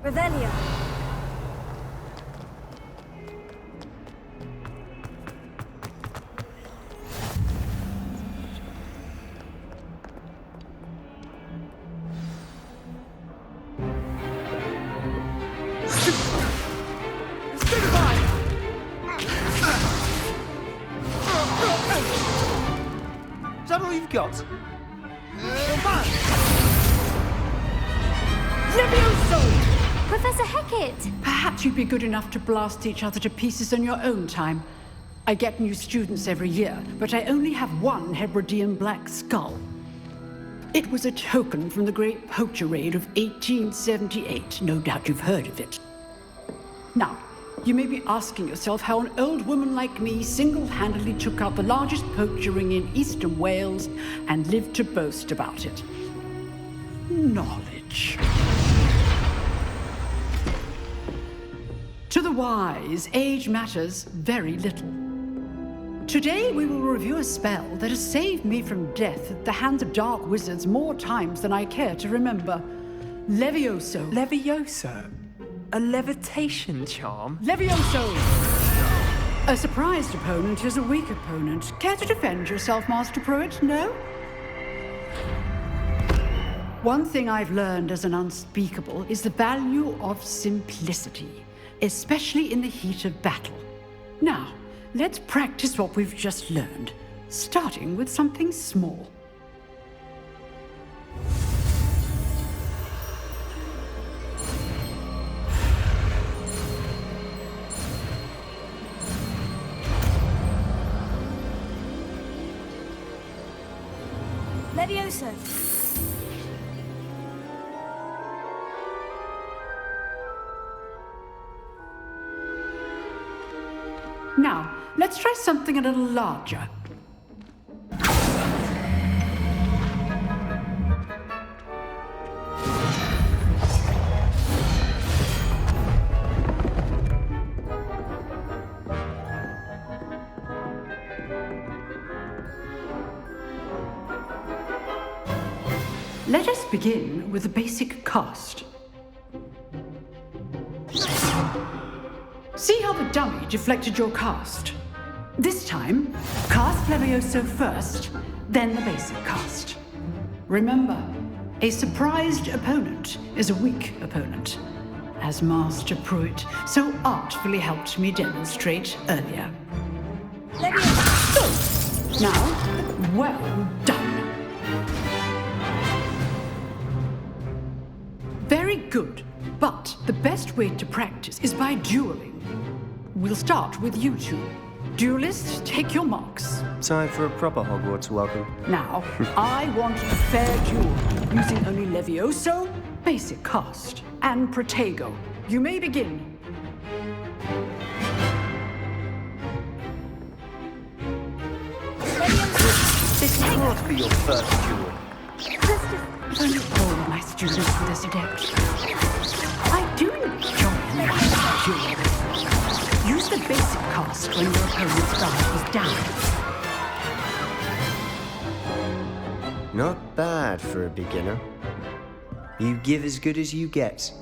Revelio. that all you've got? Levioso! Professor Hecat! Perhaps you'd be good enough to blast each other to pieces on your own time. I get new students every year, but I only have one Hebridean black skull. It was a token from the Great Poacher Raid of 1878. No doubt you've heard of it. Now, you may be asking yourself how an old woman like me single-handedly took out the largest poacher ring in eastern Wales and lived to boast about it. Knowledge. To the wise, age matters very little. Today we will review a spell that has saved me from death at the hands of dark wizards more times than I care to remember. Levioso. Levioso? A levitation charm? Levioso! A surprised opponent is a weak opponent. Care to defend yourself, Master Pruitt? No? One thing I've learned as an unspeakable is the value of simplicity, especially in the heat of battle. Now, let's practice what we've just learned, starting with something small. Levioso. Now, let's try something a little larger. Let us begin with the basic cast. See how the dummy deflected your cast? This time, cast Levioso first, then the basic cast. Remember, a surprised opponent is a weak opponent, as Master Pruitt so artfully helped me demonstrate earlier. Levioso! Now, well done. Very good, but the best way to practice is by dueling. We'll start with you two. Duelists, take your marks. Time for a proper Hogwarts welcome. Now, I want a fair duel, using only Levioso, basic cast, and Protego. You may begin. This can't be your first duel. If only all of my students were this adept. I do enjoy my duel. Use the basic cast when your opponent's guard is down. Not bad for a beginner. You give as good as you get.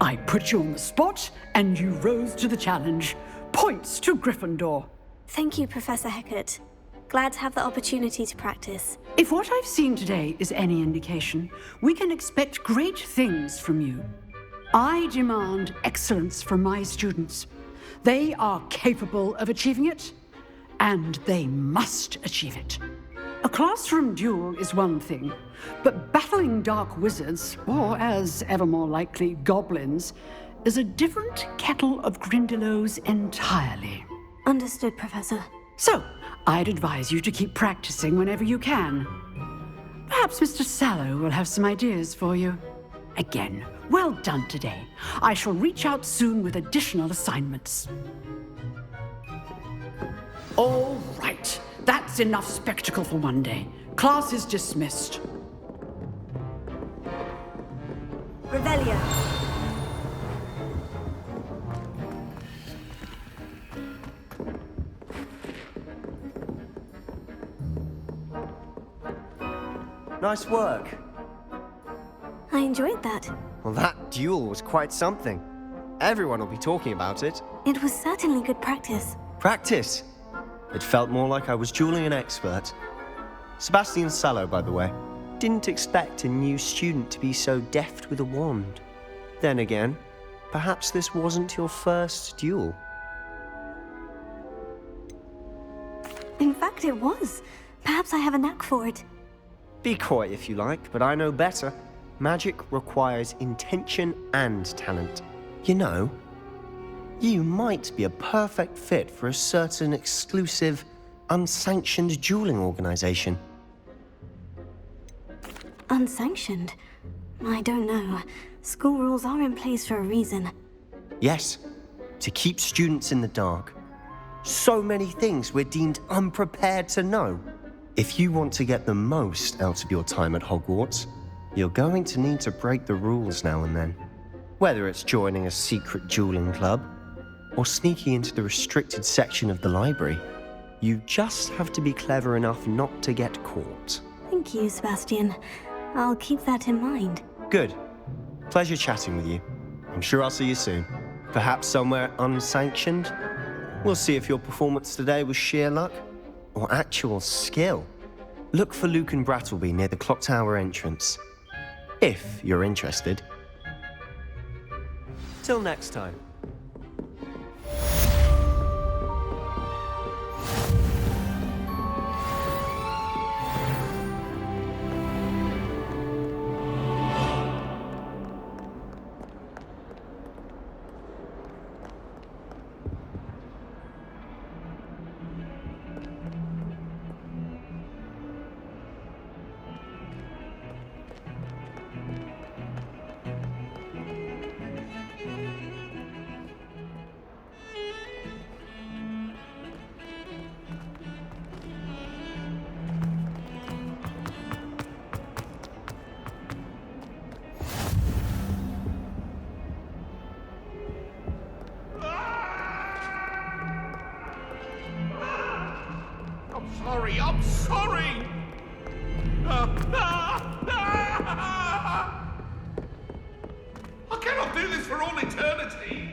I put you on the spot, and you rose to the challenge. Points to Gryffindor. Thank you, Professor Hecat. Glad to have the opportunity to practice. If what I've seen today is any indication, we can expect great things from you. I demand excellence from my students. They are capable of achieving it, and they must achieve it. A classroom duel is one thing, but battling dark wizards, or as ever more likely, goblins, is a different kettle of Grindylows entirely. Understood, Professor. So, I'd advise you to keep practicing whenever you can. Perhaps Mr. Sallow will have some ideas for you. Again, well done today. I shall reach out soon with additional assignments. All right, that's enough spectacle for one day. Class is dismissed. Revelio. Nice work. I enjoyed that. Well, that duel was quite something. Everyone will be talking about it. It was certainly good practice. Practice? It felt more like I was dueling an expert. Sebastian Sallow, by the way. Didn't expect a new student to be so deft with a wand. Then again, perhaps this wasn't your first duel. In fact, it was. Perhaps I have a knack for it. Be coy if you like, but I know better. Magic requires intention and talent. You know, you might be a perfect fit for a certain exclusive, unsanctioned dueling organization. Unsanctioned? I don't know. School rules are in place for a reason. Yes, to keep students in the dark. So many things we're deemed unprepared to know. If you want to get the most out of your time at Hogwarts, you're going to need to break the rules now and then. Whether it's joining a secret dueling club, or sneaking into the restricted section of the library, you just have to be clever enough not to get caught. Thank you, Sebastian. I'll keep that in mind. Good. Pleasure chatting with you. I'm sure I'll see you soon. Perhaps somewhere unsanctioned? We'll see if your performance today was sheer luck or actual skill. Look for Luke and Brattleby near the clock tower entrance, if you're interested. Till next time. I'm sorry! I cannot do this for all eternity!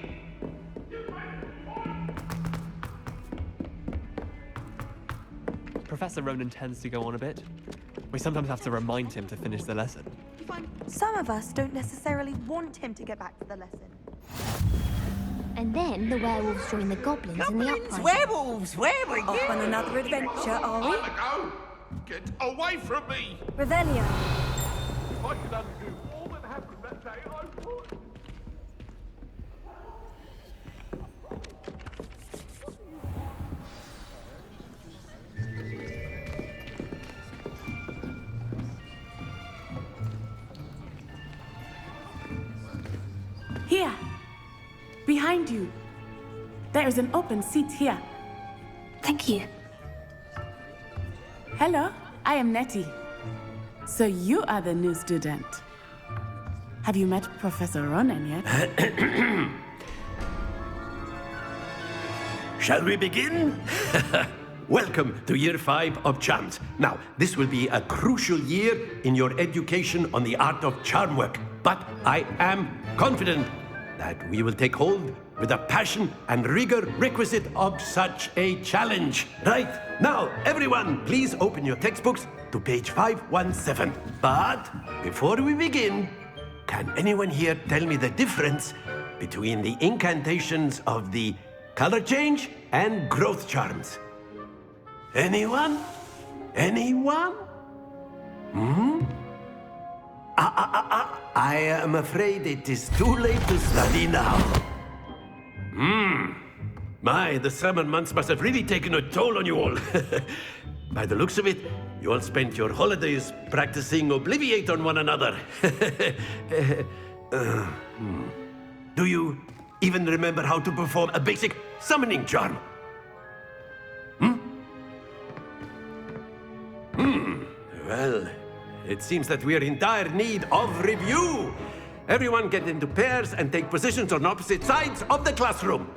Professor Ronan tends to go on a bit. We sometimes have to remind him to finish the lesson. Some of us don't necessarily want him to get back to the lesson. And then the werewolves join the goblins in the uprising. Werewolves! Where are you? Off on another adventure, are we? Go! Get away from me! Revelio. If I could undo all that happened that day, I would! Here. Behind you. There is an open seat here. Thank you. Hello, I am Nettie. So you are the new student. Have you met Professor Ronan yet? Shall we begin? Welcome to Year 5 of Charms. Now, this will be a crucial year in your education on the art of charm work. But I am confident that we will take hold with the passion and rigor requisite of such a challenge. Right, now, everyone, please open your textbooks to page 517. But before we begin, can anyone here tell me the difference between the incantations of the color change and growth charms? Anyone? Anyone? I am afraid it is too late to study now. My, the summer months must have really taken a toll on you all. By the looks of it, you all spent your holidays practicing Obliviate on one another. Do you even remember how to perform a basic summoning charm? Well, it seems that we are in dire need of review. Everyone get into pairs and take positions on opposite sides of the classroom.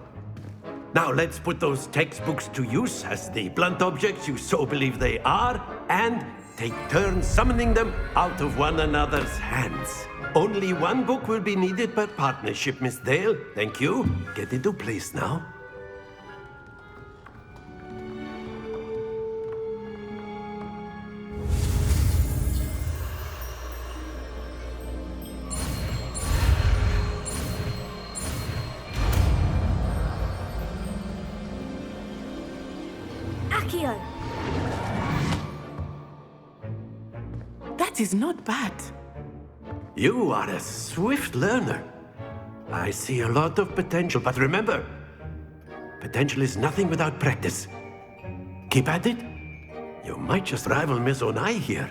Now let's put those textbooks to use as the blunt objects you so believe they are, and take turns summoning them out of one another's hands. Only one book will be needed per partnership, Miss Dale. Thank you. Get into place now. Accio! That is not bad. You are a swift learner. I see a lot of potential, but remember, potential is nothing without practice. Keep at it. You might just rival Miss Onai here.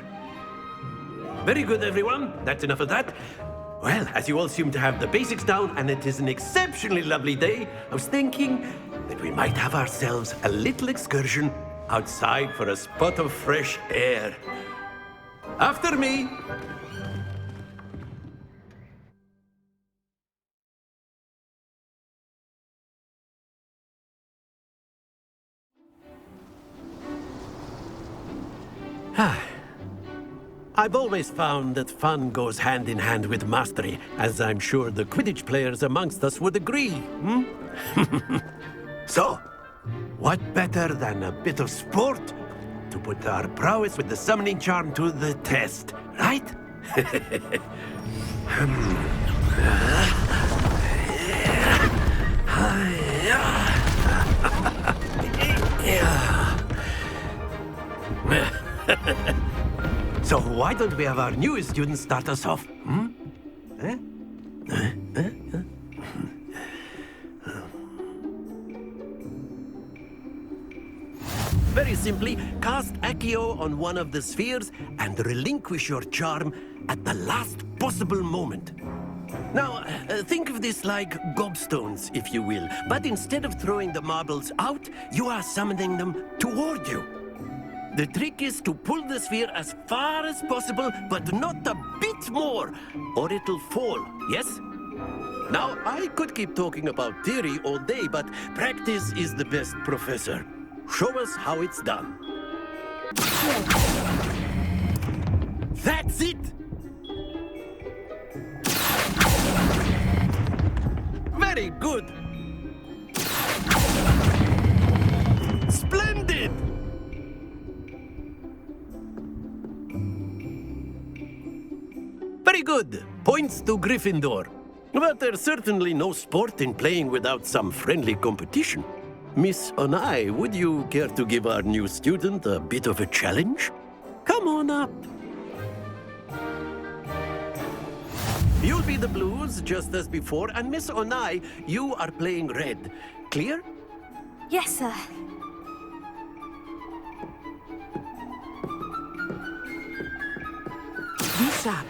Very good, everyone. That's enough of that. Well, as you all seem to have the basics down, and it is an exceptionally lovely day, I was thinking that we might have ourselves a little excursion outside for a spot of fresh air. After me. I've always found that fun goes hand in hand with mastery, as I'm sure the Quidditch players amongst us would agree. So, what better than a bit of sport to put our prowess with the summoning charm to the test, right? So why don't we have our newest student start us off? Very simply, cast Accio on one of the spheres and relinquish your charm at the last possible moment. Now, think of this like gobstones, if you will, but instead of throwing the marbles out, you are summoning them toward you. The trick is to pull the sphere as far as possible, but not a bit more, or it'll fall, yes? Now, I could keep talking about theory all day, but practice is the best professor. Show us how it's done. That's it! Very good! Splendid! Very good. Points to Gryffindor. But there's certainly no sport in playing without some friendly competition. Miss Onai, would you care to give our new student a bit of a challenge? Come on up. You'll be the blues, just as before, and Miss Onai, you are playing red. Clear? Yes, sir. Be sharp.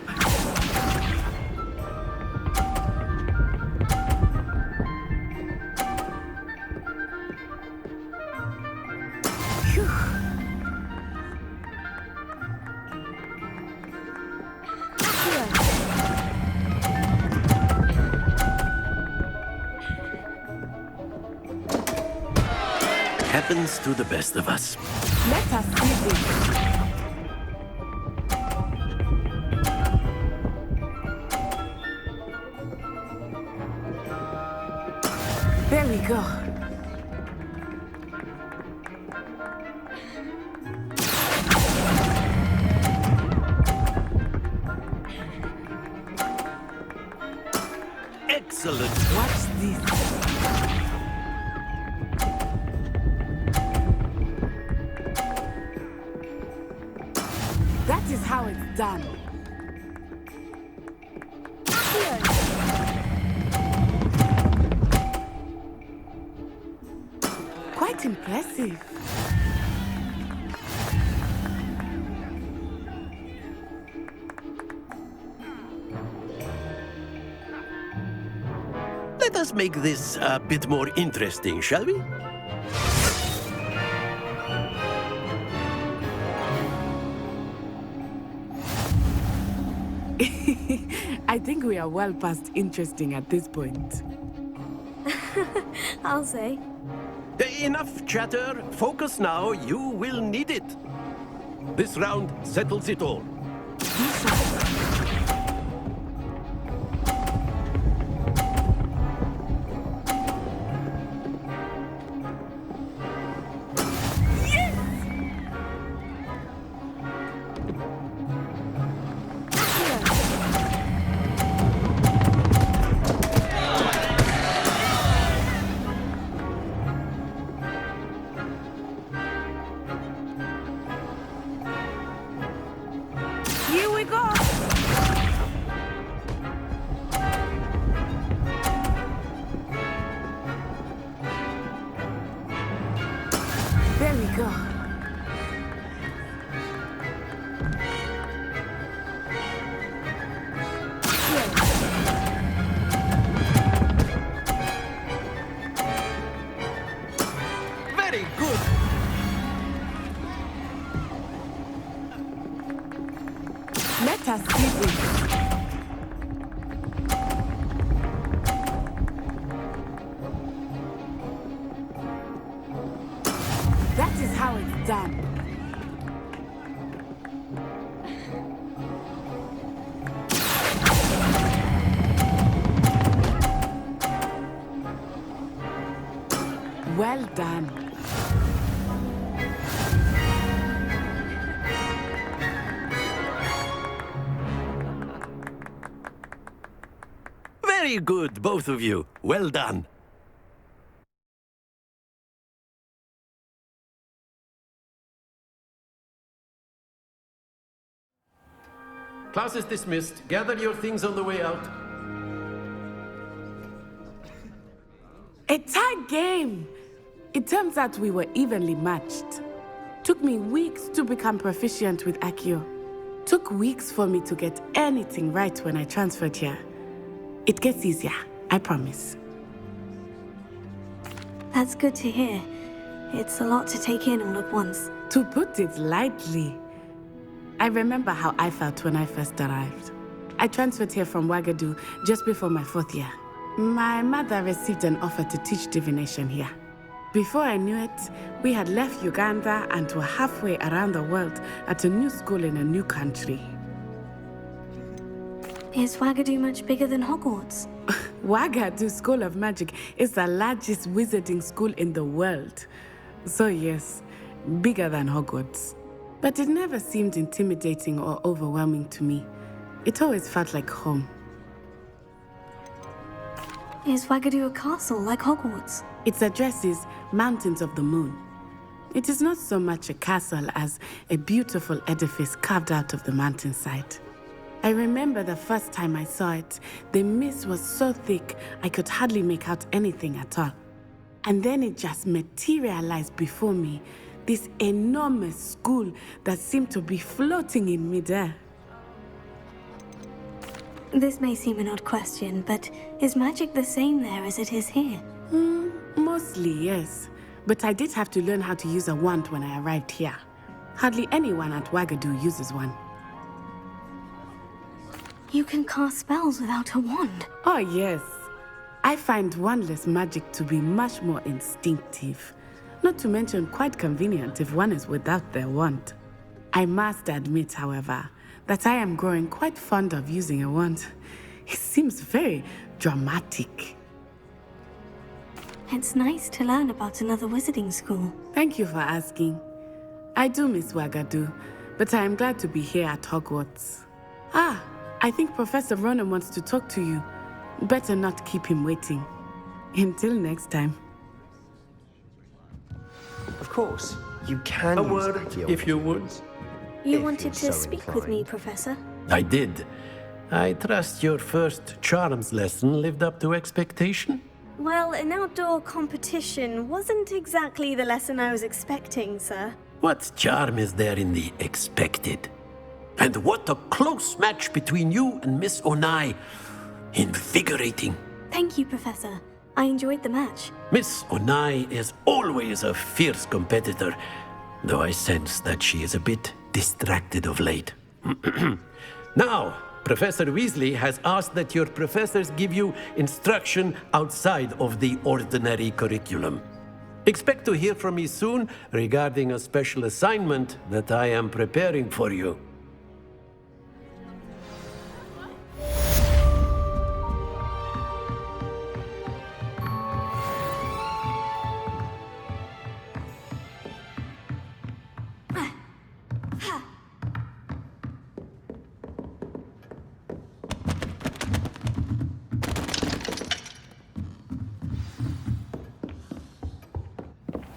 Happens to the best of us. Let us see this. There we go. Excellent. Watch this. That is how it's done. Quite impressive. Let us make this a bit more interesting, shall we? I think we are well past interesting at this point. I'll say. Enough chatter. Focus now. You will need it. This round settles it all. go. Very good. Let us see this. That is how it's done. Well done. Very good, both of you. Well done. Class is dismissed. Gather your things on the way out. A tight game. It turns out we were evenly matched. Took me weeks to become proficient with Accio. Took weeks for me to get anything right when I transferred here. It gets easier, I promise. That's good to hear. It's a lot to take in all at once. To put it lightly, I remember how I felt when I first arrived. I transferred here from Ouagadougou just before my 4th year. My mother received an offer to teach divination here. Before I knew it, we had left Uganda and were halfway around the world at a new school in a new country. Is Ouagadougou much bigger than Hogwarts? Ouagadougou School of Magic is the largest wizarding school in the world. So yes, bigger than Hogwarts. But it never seemed intimidating or overwhelming to me. It always felt like home. Is Ouagadougou a castle like Hogwarts? Its address is Mountains of the Moon. It is not so much a castle as a beautiful edifice carved out of the mountainside. I remember the first time I saw it, the mist was so thick I could hardly make out anything at all. And then it just materialized before me, this enormous school that seemed to be floating in midair. This may seem an odd question, but is magic the same there as it is here? Mostly, yes. But I did have to learn how to use a wand when I arrived here. Hardly anyone at Ouagadougou uses one. You can cast spells without a wand? Oh, yes. I find wandless magic to be much more instinctive. Not to mention quite convenient if one is without their wand. I must admit, however, that I am growing quite fond of using a wand. It seems very dramatic. It's nice to learn about another wizarding school. Thank you for asking. I do miss Ouagadougou, but I am glad to be here at Hogwarts. Ah, I think Professor Ronan wants to talk to you. Better not keep him waiting. Until next time. Of course, you can A use word, Accio if you would. You If wanted you're to so speak with me, Professor? I did. I trust your first charms lesson lived up to expectation? Well, an outdoor competition wasn't exactly the lesson I was expecting, sir. What charm is there in the expected? And what a close match between you and Miss Onai. Invigorating. Thank you, Professor. I enjoyed the match. Miss Onai is always a fierce competitor, though I sense that she is a bit distracted of late. Now, Professor Weasley has asked that your professors give you instruction outside of the ordinary curriculum. Expect to hear from me soon regarding a special assignment that I am preparing for you.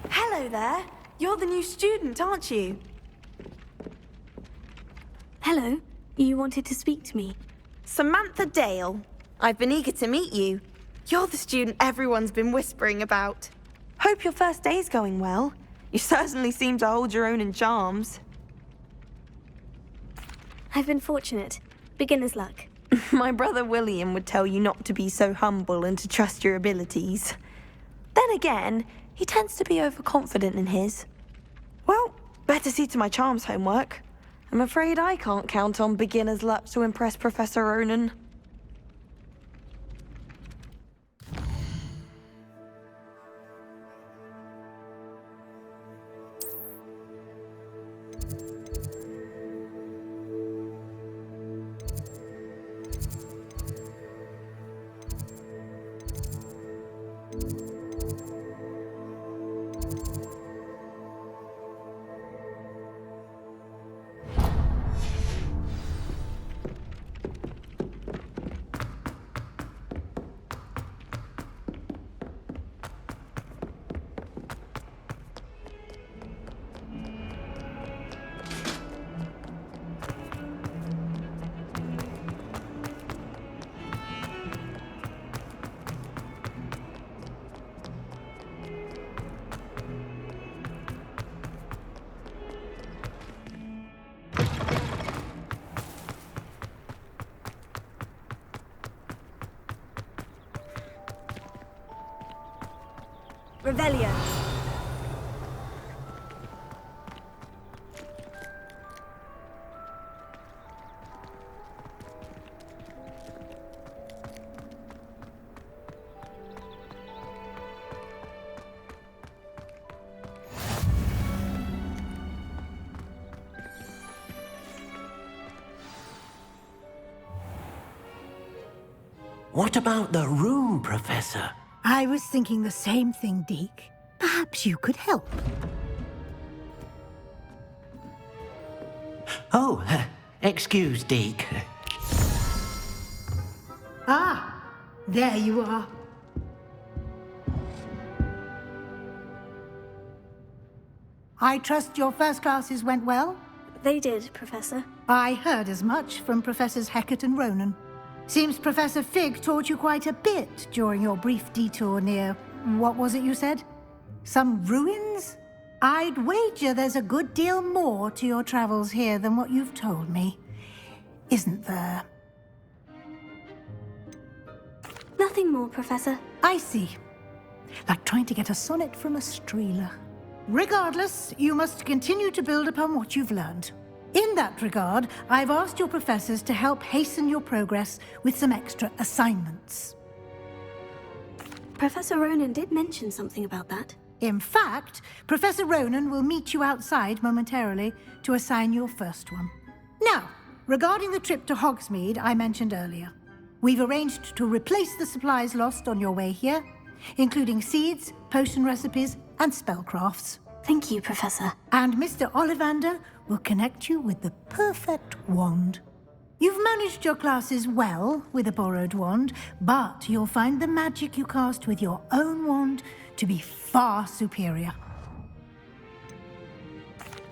Hello there. You're the new student, aren't you? Hello. You wanted to speak to me? Samantha Dale. I've been eager to meet you. You're the student everyone's been whispering about. Hope your first day's going well. You certainly seem to hold your own in charms. I've been fortunate. Beginner's luck. My brother William would tell you not to be so humble and to trust your abilities. Then again, he tends to be overconfident in his. Well, better see to my charms homework. I'm afraid I can't count on beginner's luck to impress Professor Ronan. Revelio. What about the room, Professor? I was thinking the same thing, Deke. Perhaps you could help. Oh, excuse, Deke. Ah, there you are. I trust your first classes went well? They did, Professor. I heard as much from Professors Hecat and Ronan. Seems Professor Fig taught you quite a bit during your brief detour near... what was it you said? Some ruins? I'd wager there's a good deal more to your travels here than what you've told me. Isn't there? Nothing more, Professor. I see. Like trying to get a sonnet from a streeler. Regardless, you must continue to build upon what you've learned. In that regard, I've asked your professors to help hasten your progress with some extra assignments. Professor Ronan did mention something about that. In fact, Professor Ronan will meet you outside momentarily to assign your first one. Now, regarding the trip to Hogsmeade I mentioned earlier, we've arranged to replace the supplies lost on your way here, including seeds, potion recipes, and spellcrafts. Thank you, Professor. And Mr. Ollivander will connect you with the perfect wand. You've managed your classes well with a borrowed wand, but you'll find the magic you cast with your own wand to be far superior.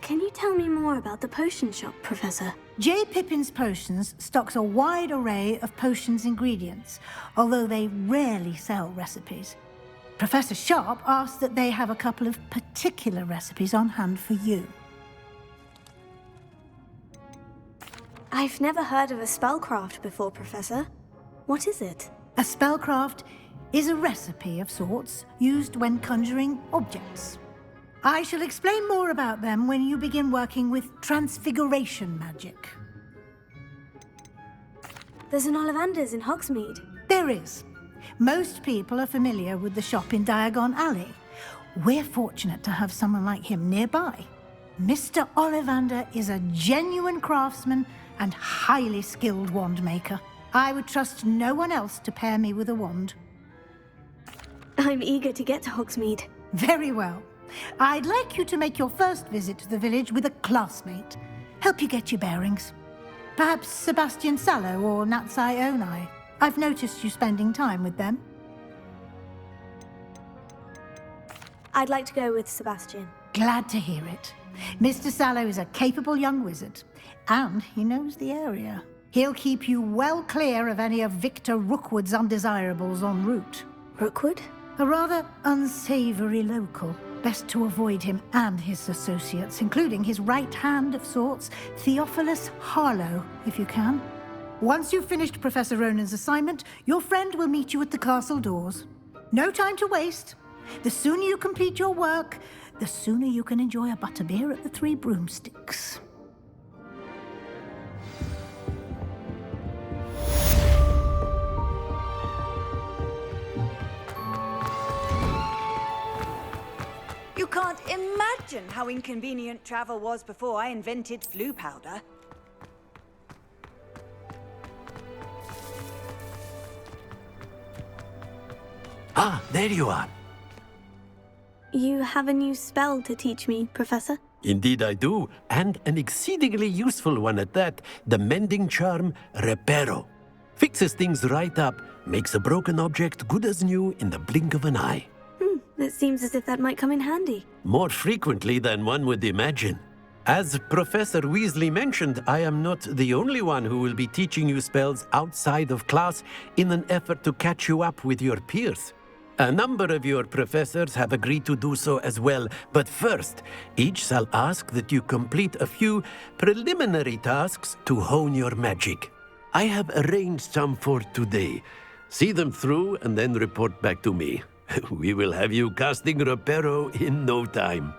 Can you tell me more about the potion shop, Professor? J. Pippin's Potions stocks a wide array of potions ingredients, although they rarely sell recipes. Professor Sharp asked that they have a couple of particular recipes on hand for you. I've never heard of a spellcraft before, Professor. What is it? A spellcraft is a recipe of sorts used when conjuring objects. I shall explain more about them when you begin working with transfiguration magic. There's an Ollivander's in Hogsmeade. There is. Most people are familiar with the shop in Diagon Alley. We're fortunate to have someone like him nearby. Mr. Ollivander is a genuine craftsman and highly skilled wand maker. I would trust no one else to pair me with a wand. I'm eager to get to Hogsmeade. Very well. I'd like you to make your first visit to the village with a classmate. Help you get your bearings. Perhaps Sebastian Sallow or Natsai Onai. I've noticed you spending time with them. I'd like to go with Sebastian. Glad to hear it. Mr. Sallow is a capable young wizard, and he knows the area. He'll keep you well clear of any of Victor Rookwood's undesirables en route. Rookwood? A rather unsavory local. Best to avoid him and his associates, including his right hand of sorts, Theophilus Harlow, if you can. Once you've finished Professor Ronan's assignment, your friend will meet you at the castle doors. No time to waste. The sooner you complete your work, the sooner you can enjoy a butterbeer at the Three Broomsticks. You can't imagine how inconvenient travel was before I invented flu powder. Ah, there you are. You have a new spell to teach me, Professor? Indeed I do, and an exceedingly useful one at that. The mending charm, Reparo. Fixes things right up, makes a broken object good as new in the blink of an eye. It seems as if that might come in handy. More frequently than one would imagine. As Professor Weasley mentioned, I am not the only one who will be teaching you spells outside of class in an effort to catch you up with your peers. A number of your professors have agreed to do so as well, but first, each shall ask that you complete a few preliminary tasks to hone your magic. I have arranged some for today. See them through and then report back to me. We will have you casting Reparo in no time.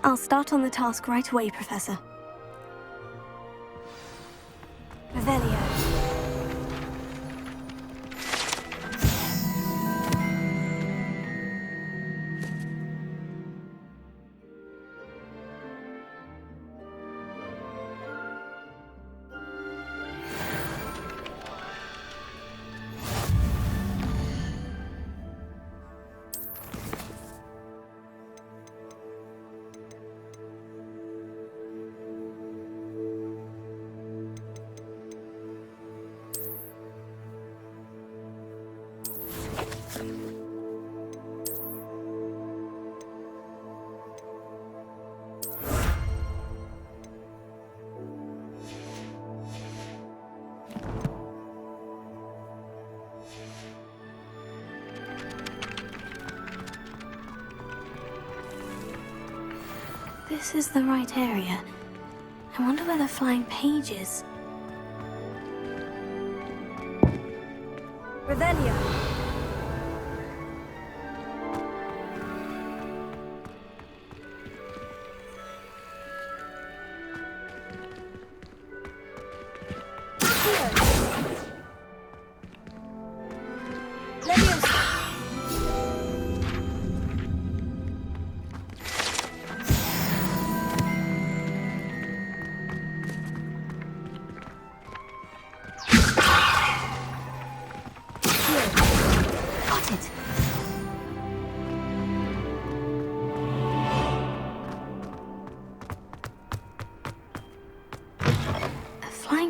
I'll start on the task right away, Professor. Revelio. This is the right area. I wonder where the flying page is. Revelio.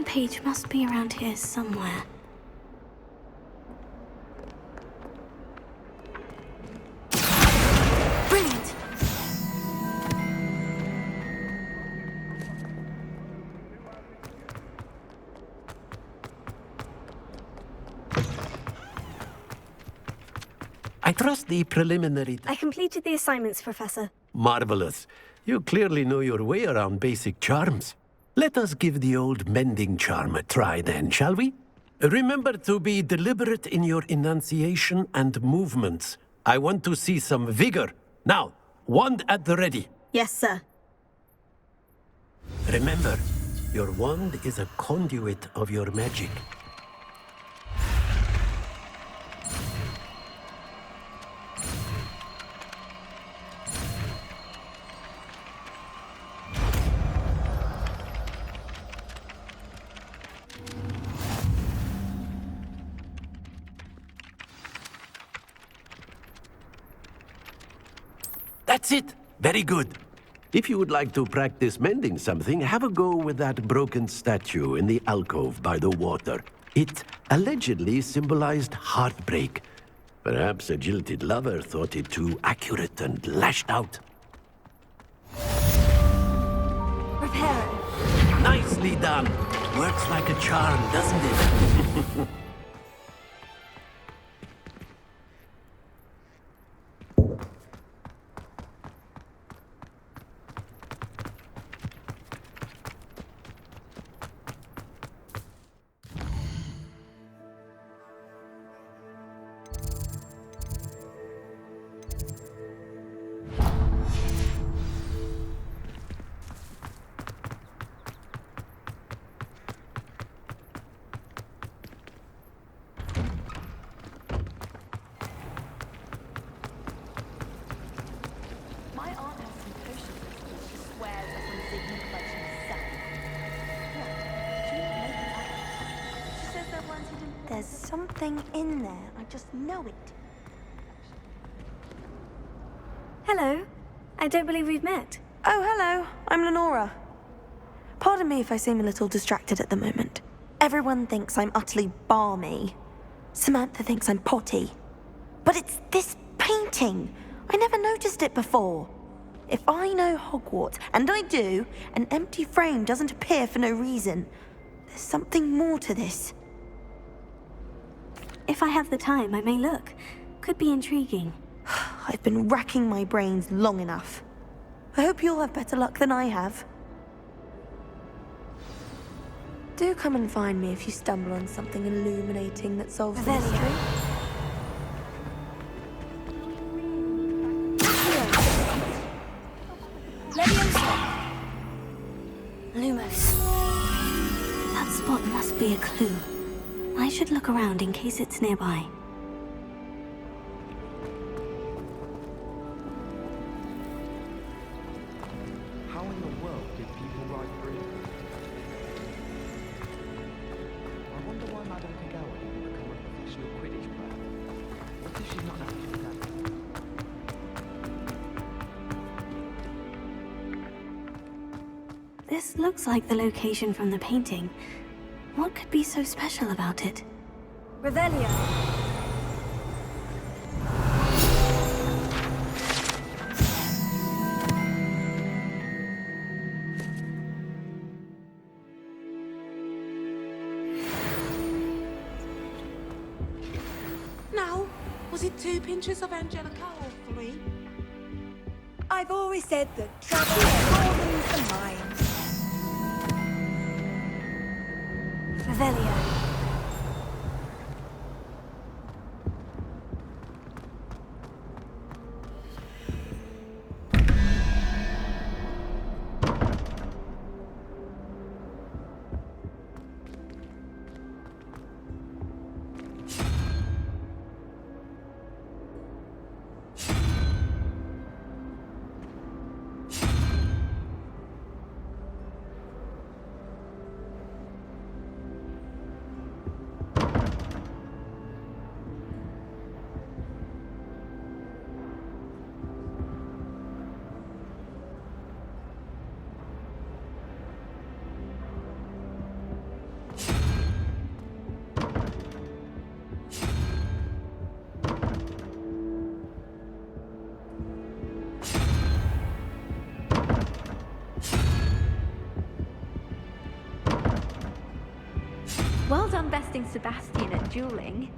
Page must be around here somewhere. Brilliant! I trust the preliminary... I completed the assignments, Professor. Marvelous. You clearly know your way around basic charms. Let us give the old mending charm a try then, shall we? Remember to be deliberate in your enunciation and movements. I want to see some vigor. Now, wand at the ready. Yes, sir. Remember, your wand is a conduit of your magic. That's it. Very good. If you would like to practice mending something, have a go with that broken statue in the alcove by the water. It allegedly symbolized heartbreak. Perhaps a jilted lover thought it too accurate and lashed out. Repair it. Nicely done. Works like a charm, doesn't it? something in there. I just know it. Hello. I don't believe we've met. Oh, hello. I'm Lenora. Pardon me if I seem a little distracted at the moment. Everyone thinks I'm utterly balmy. Samantha thinks I'm potty. But it's this painting. I never noticed it before. If I know Hogwarts, and I do, an empty frame doesn't appear for no reason. There's something more to this. If I have the time, I may look. Could be intriguing. I've been racking my brains long enough. I hope you'll have better luck than I have. Do come and find me if you stumble on something illuminating that solves the mystery. Lumos. That spot must be a clue. I should look around in case it's nearby. How in the world did people write through? I wonder why Madame Kagawa didn't become a professional Quidditch player. What if she's not actually that? This looks like the location from the painting. What could be so special about it? Revelio. Now, was it 2 pinches of Angelica or 3? I've always said that travel hardens the mind. Revelio. Well done besting Sebastian at dueling.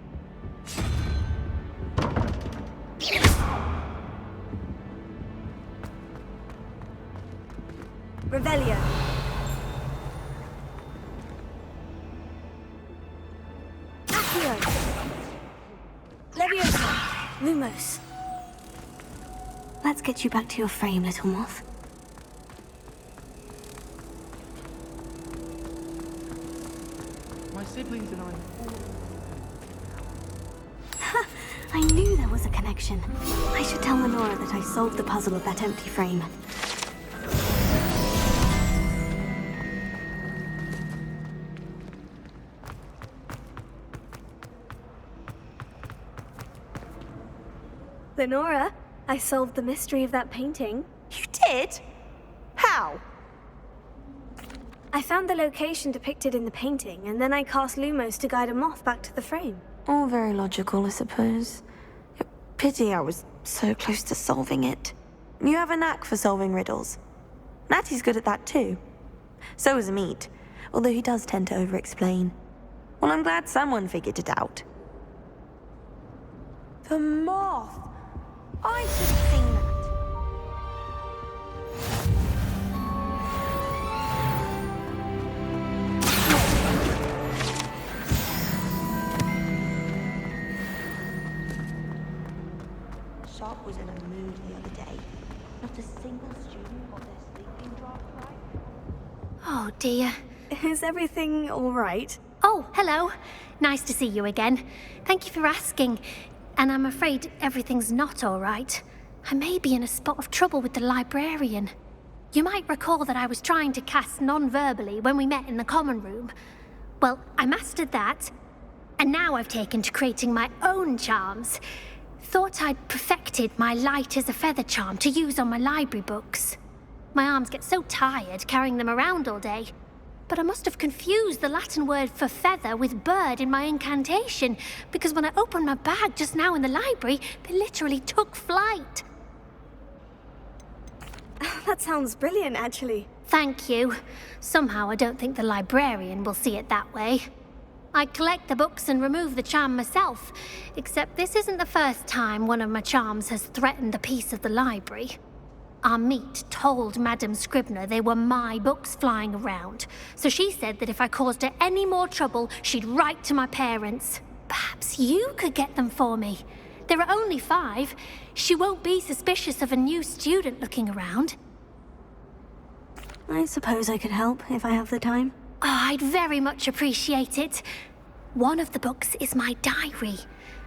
Revelio. Accio. Leviosa. Lumos. Let's get you back to your frame, little moth. My siblings and I. Ha! I knew there was a connection. I should tell Lenora that I solved the puzzle of that empty frame. Lenora, I solved the mystery of that painting. You did? How? I found the location depicted in the painting, and then I cast Lumos to guide a moth back to the frame. All very logical, I suppose. Pity I was so close to solving it. You have a knack for solving riddles. Natty's good at that too. So is Amit, although he does tend to over-explain. Well, I'm glad someone figured it out. The moth! I should have seen that. Sharp was in a mood the other day. Not a single student got their sleeping draught right. Oh dear. Is everything all right? Oh, hello. Nice to see you again. Thank you for asking. And I'm afraid everything's not all right. I may be in a spot of trouble with the librarian. You might recall that I was trying to cast non-verbally when we met in the common room. Well, I mastered that. And now I've taken to creating my own charms. Thought I'd perfected my light as a feather charm to use on my library books. My arms get so tired carrying them around all day. But I must have confused the Latin word for feather with bird in my incantation, because when I opened my bag just now in the library, they literally took flight. That sounds brilliant, actually. Thank you. Somehow I don't think the librarian will see it that way. I collect the books and remove the charm myself, except this isn't the first time one of my charms has threatened a piece of the library. Our meet told Madame Scribner they were my books flying around, so she said that if I caused her any more trouble, she'd write to my parents. Perhaps you could get them for me. There are only 5. She won't be suspicious of a new student looking around. I suppose I could help if I have the time. Oh, I'd very much appreciate it. One of the books is my diary.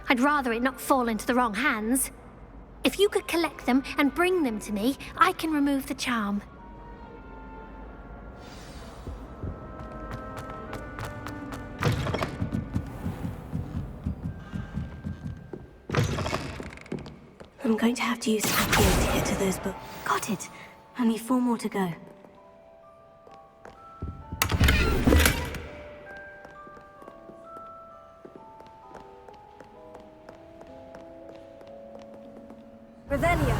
I'd rather it not fall into the wrong hands. If you could collect them and bring them to me, I can remove the charm. I'm going to have to use Accio to get to those books. Got it. Only 4 more to go. Revelio.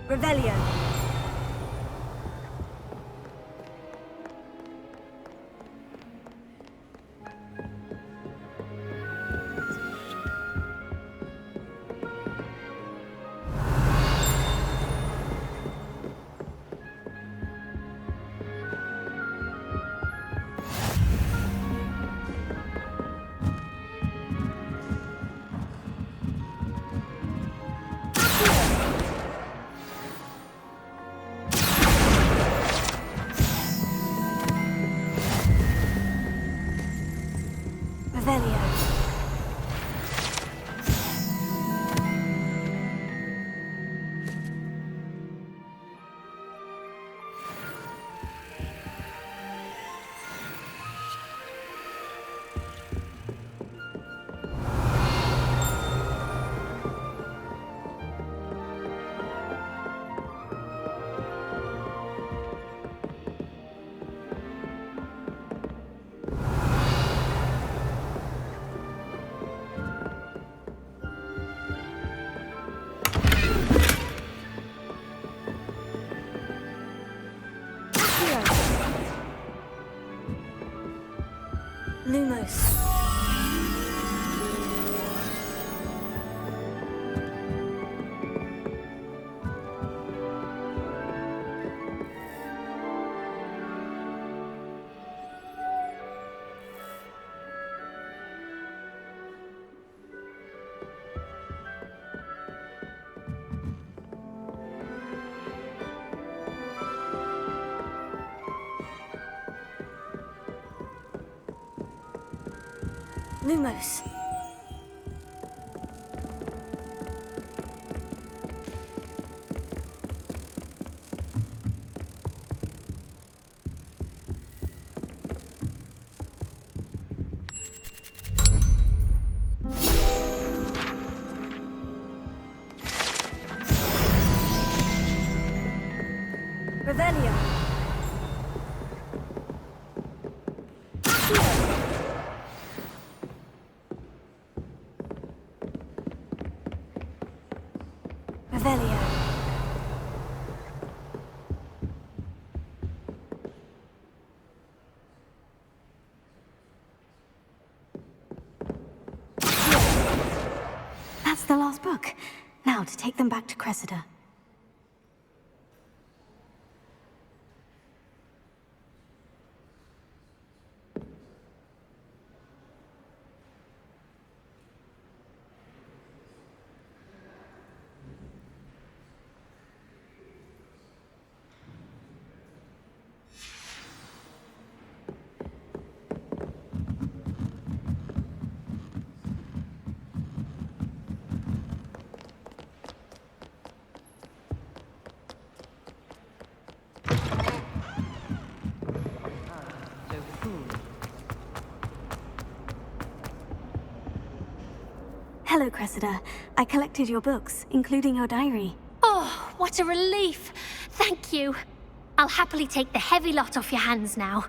Revelio. Lumos. Lumos. Revelio. Revelio. That's the last book. Now to take them back to Cressida. Hello, Cressida. I collected your books, including your diary. Oh, what a relief. Thank you. I'll happily take the heavy lot off your hands now.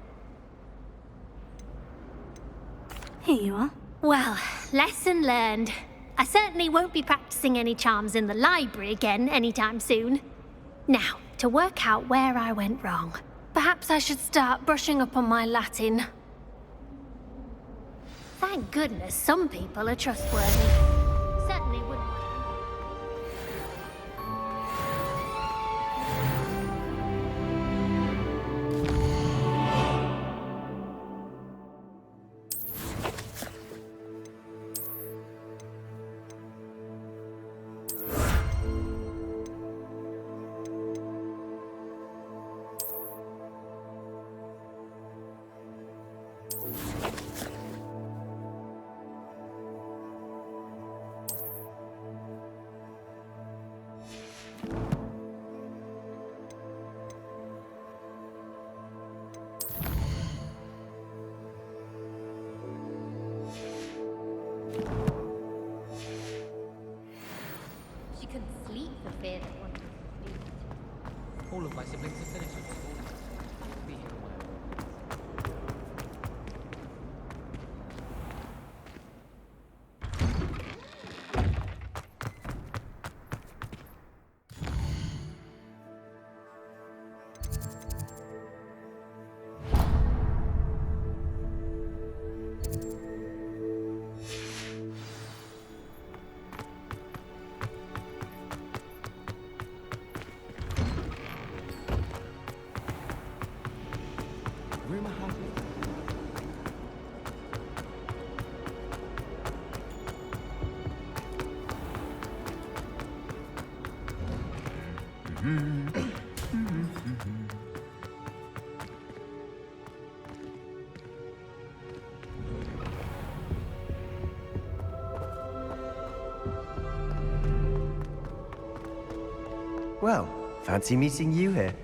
Here you are. Well, lesson learned. I certainly won't be practicing any charms in the library again anytime soon. Now, to work out where I went wrong. Perhaps I should start brushing up on my Latin. Thank goodness some people are trustworthy. Certainly wouldn't. She couldn't sleep for fear that one would do it. All of my siblings are finished with school. I'll be here on my own. Rumor has it. Well, fancy meeting you here.